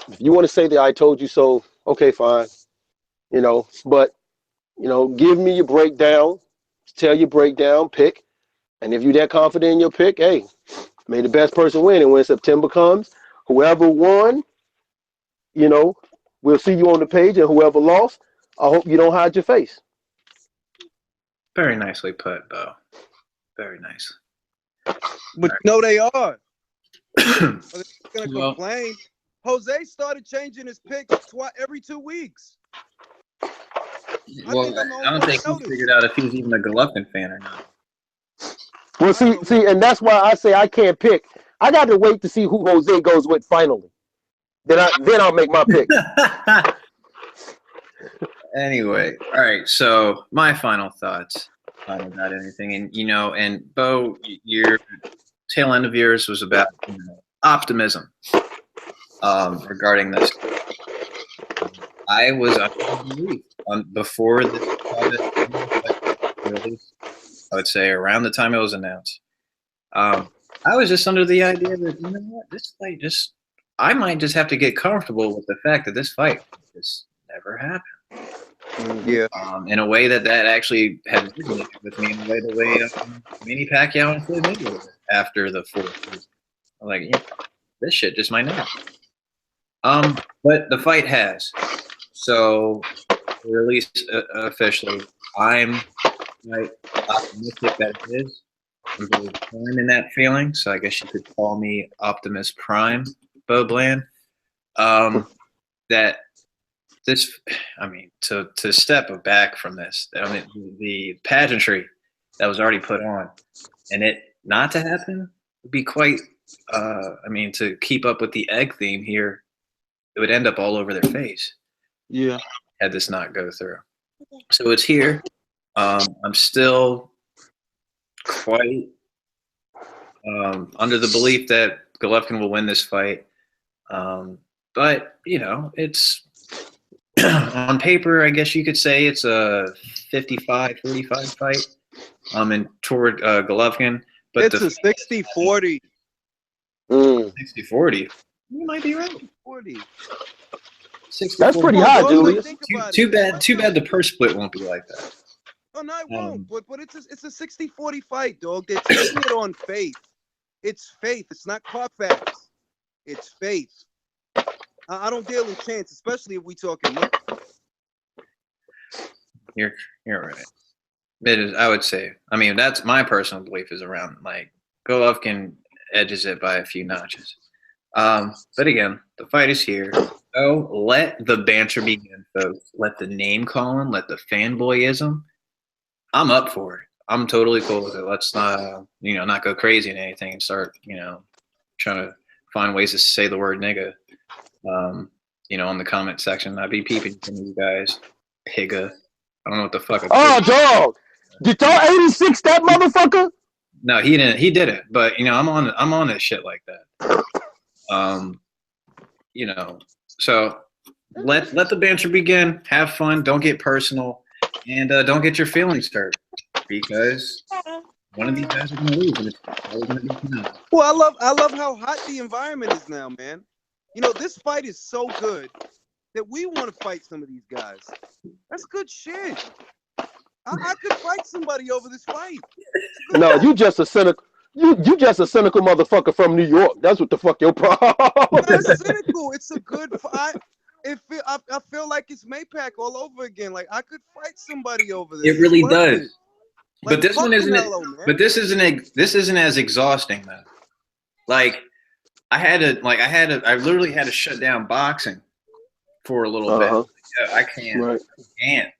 if you want to say that I told you so, okay, fine. You know, but, you know, give me your breakdown, tell your breakdown, pick. And if you're that confident in your pick, hey, may the best person win. And when September comes, whoever won, you know, we'll see you on the page. And whoever lost, I hope you don't hide your face. Very nicely put, Bo. Very nice. But no, they are. They're going to complain. Jose started changing his picks every 2 weeks. I Well, think I'm the I only don't one think that he noticed. figured out if he was even a Golovkin fan or not. Well, see, and that's why I say I can't pick. I got to wait to see who Jose goes with finally. Then I'll make my pick. Anyway, all right. So my final thoughts about anything, and and Bo, your tail end of yours was about optimism regarding this. I was under the belief before this release, I would say around the time it was announced. I was just under the idea that this fight I might just have to get comfortable with the fact that this fight just never happened. Yeah. In a way that actually had resonated with me in the way Manny Pacquiao and Floyd Mayweather after the fourth season. I'm like, this shit just might not. But the fight has. So, or at least officially, I'm optimistic that it is. I'm very firm in that feeling, so I guess you could call me Optimus Prime, Bo Bland. That this, to step back from this, the pageantry that was already put on, and it not to happen would be quite. To keep up with the egg theme here, it would end up all over their face. Yeah. Had this not go through. So it's here. I'm still quite under the belief that Golovkin will win this fight. But, it's on paper, I guess you could say it's a 55-45 fight and toward Golovkin. But it's a 60-40. 60-40. You might be right. 40. That's pretty high, Julius. Too bad the purse split won't be like that. Oh, no, it won't. But it's a 60-40 fight, dog. They're taking it on faith. It's faith. It's not Carfax. It's faith. I don't deal in chance, especially if we talking money. You're right. It is. I would say. That's my personal belief is around Golovkin edges it by a few notches. But again, the fight is here. So let the banter begin, folks. Let the name calling, let the fanboyism. I'm up for it. I'm totally cool with it. Let's not, not go crazy in anything and start, trying to find ways to say the word nigga. On the comment section. I'd be peeping from you guys. Pigga. I don't know what the fuck. Oh, dog. Did y'all 86 that motherfucker? No, he didn't. He didn't. But I'm on this shit like that. So let the banter begin. Have fun. Don't get personal, and don't get your feelings hurt because one of these guys are gonna lose, and it's probably gonna be Canelo. Well, I love how hot the environment is now, man. This fight is so good that we want to fight some of these guys. That's good shit. I could fight somebody over this fight. No, you just a cynical. You just a cynical motherfucker from New York. That's what the fuck your problem. That's cynical. It's a good fight. I feel like it's Maypac all over again. Like I could fight somebody over this. It really does. Like, but this one isn't. Canelo, but this isn't as exhausting though. Like I literally had to shut down boxing for a little bit. I can't. Right. I can't.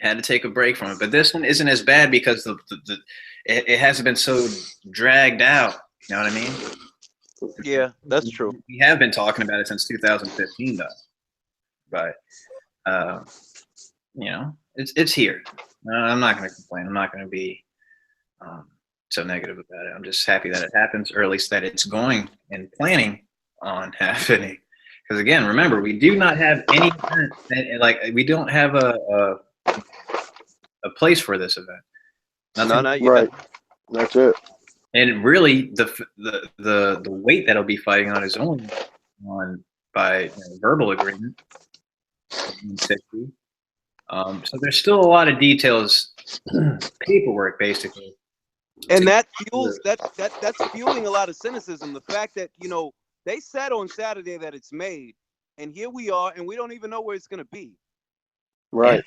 Had to take a break from it, but this one isn't as bad because it hasn't been so dragged out. You know what I mean? Yeah, that's true. We have been talking about it since 2015, though. But it's here. I'm not going to complain. I'm not going to be so negative about it. I'm just happy that it happens, or at least that it's going and planning on happening. Because again, remember, we do not have any event. We don't have a place for this event. Nothing. No, right. That's it. And really, the weight that'll be fighting on is only on by verbal agreement. 60. So there's still a lot of details, paperwork basically. And that fuels that's fueling a lot of cynicism. The fact that they said on Saturday that it's made, and here we are, and we don't even know where it's gonna be. Right.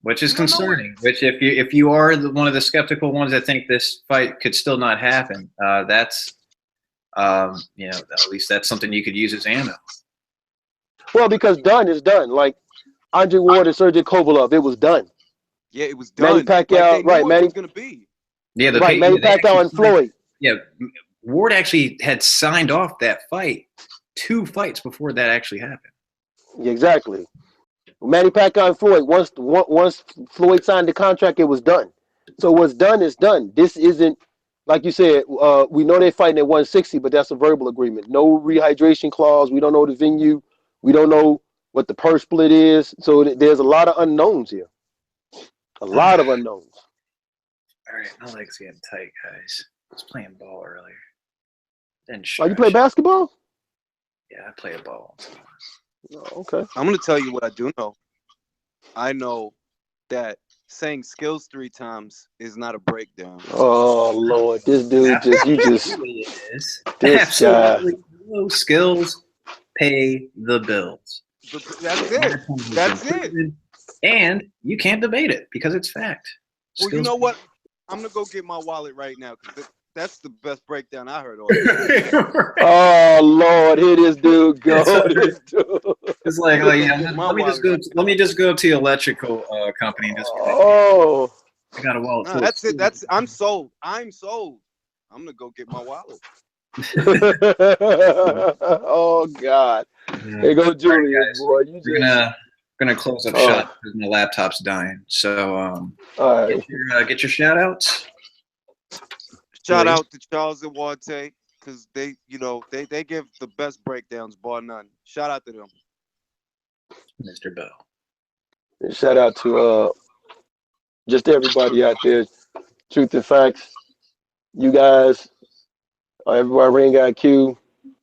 Which is concerning. Which, if you are one of the skeptical ones that think this fight could still not happen, that's at least that's something you could use as ammo. Well, because done is done. Like Andre Ward and Sergey Kovalev. It was done. Yeah, it was Manny done. Like Pacquiao, they knew right? it Manny, was gonna be. Yeah, right? Manny they Pacquiao actually and Floyd. Yeah, Ward actually had signed off that fight 2 fights before that actually happened. Yeah, exactly. Manny Pacquiao and Floyd. Once Floyd signed the contract, it was done. So what's done is done. This isn't like you said. We know they're fighting at 160, but that's a verbal agreement. No rehydration clause. We don't know the venue. We don't know what the purse split is. So there's a lot of unknowns here. A lot of unknowns. All right, my leg's getting tight, guys. I was playing ball earlier. Then Oh, you play basketball? Yeah, I play a ball. Oh, okay. I'm gonna tell you what I do know. I know that saying skills 3 times is not a breakdown. Oh Lord, this dude Absolutely it is. This Absolutely. No skills pay the bills. That's it. That's it. And you can't debate it because it's fact. Well, you know what? I'm gonna go get my wallet right now because that's the best breakdown I heard all day. Oh Lord, here this dude go. It's like yeah, let me just go to the electrical company and just oh, I got a wallet. No, that's it. I'm sold. I'm sold. I'm gonna go get my wallet. Oh God. Here go Julius, boy. We're gonna close up shop because my laptop's dying. So all right. Get your shout outs. Shout out to Charles and Warte because they give the best breakdowns, bar none. Shout out to them. Mr. Bell. And shout out to just everybody out there. Truth and Facts. You guys, everybody, Ring IQ,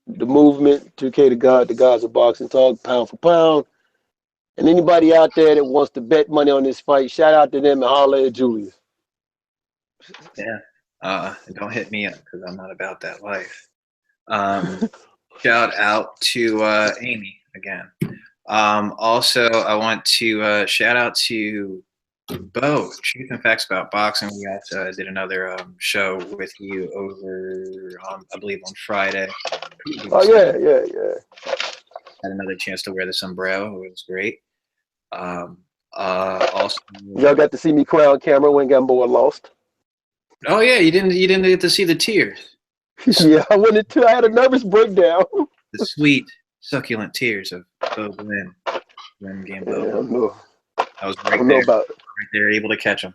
the movement, 2K to God, the gods of boxing talk, pound for pound. And anybody out there that wants to bet money on this fight, shout out to them and holler at Julius. Yeah. Don't hit me up because I'm not about that life. Shout out to Amy again. Also, I want to shout out to Bo, Truth and Facts About Boxing. We also did another show with you over, I believe, on Friday. Oh, yeah. Had another chance to wear the sombrero. It was great. Also, y'all got to see me cry on camera when Gamboa lost. Oh yeah, you didn't get to see the tears. Yeah, I had a nervous breakdown. The sweet, succulent tears of Bo Glenn when Gamboa. Yeah, no. I was right there, able to catch him.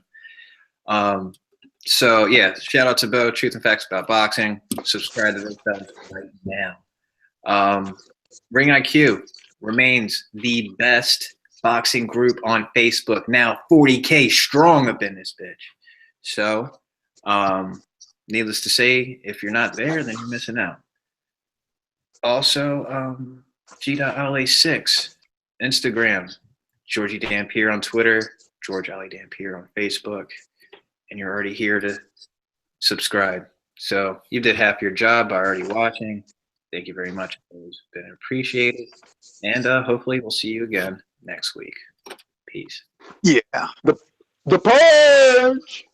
So yeah, shout out to Bo, Truth and Facts About Boxing. Subscribe to this stuff right now. Ring IQ remains the best boxing group on Facebook. Now 40K strong up in this bitch. So, needless to say, if you're not there, then you're missing out. Also, G.Alé 6, Instagram, Georgie Dampeer on Twitter, G.Alé Dampeer on Facebook, and you're already here to subscribe. So you did half your job by already watching. Thank you very much. It's been appreciated. And hopefully we'll see you again next week. Peace. Yeah. The Purge!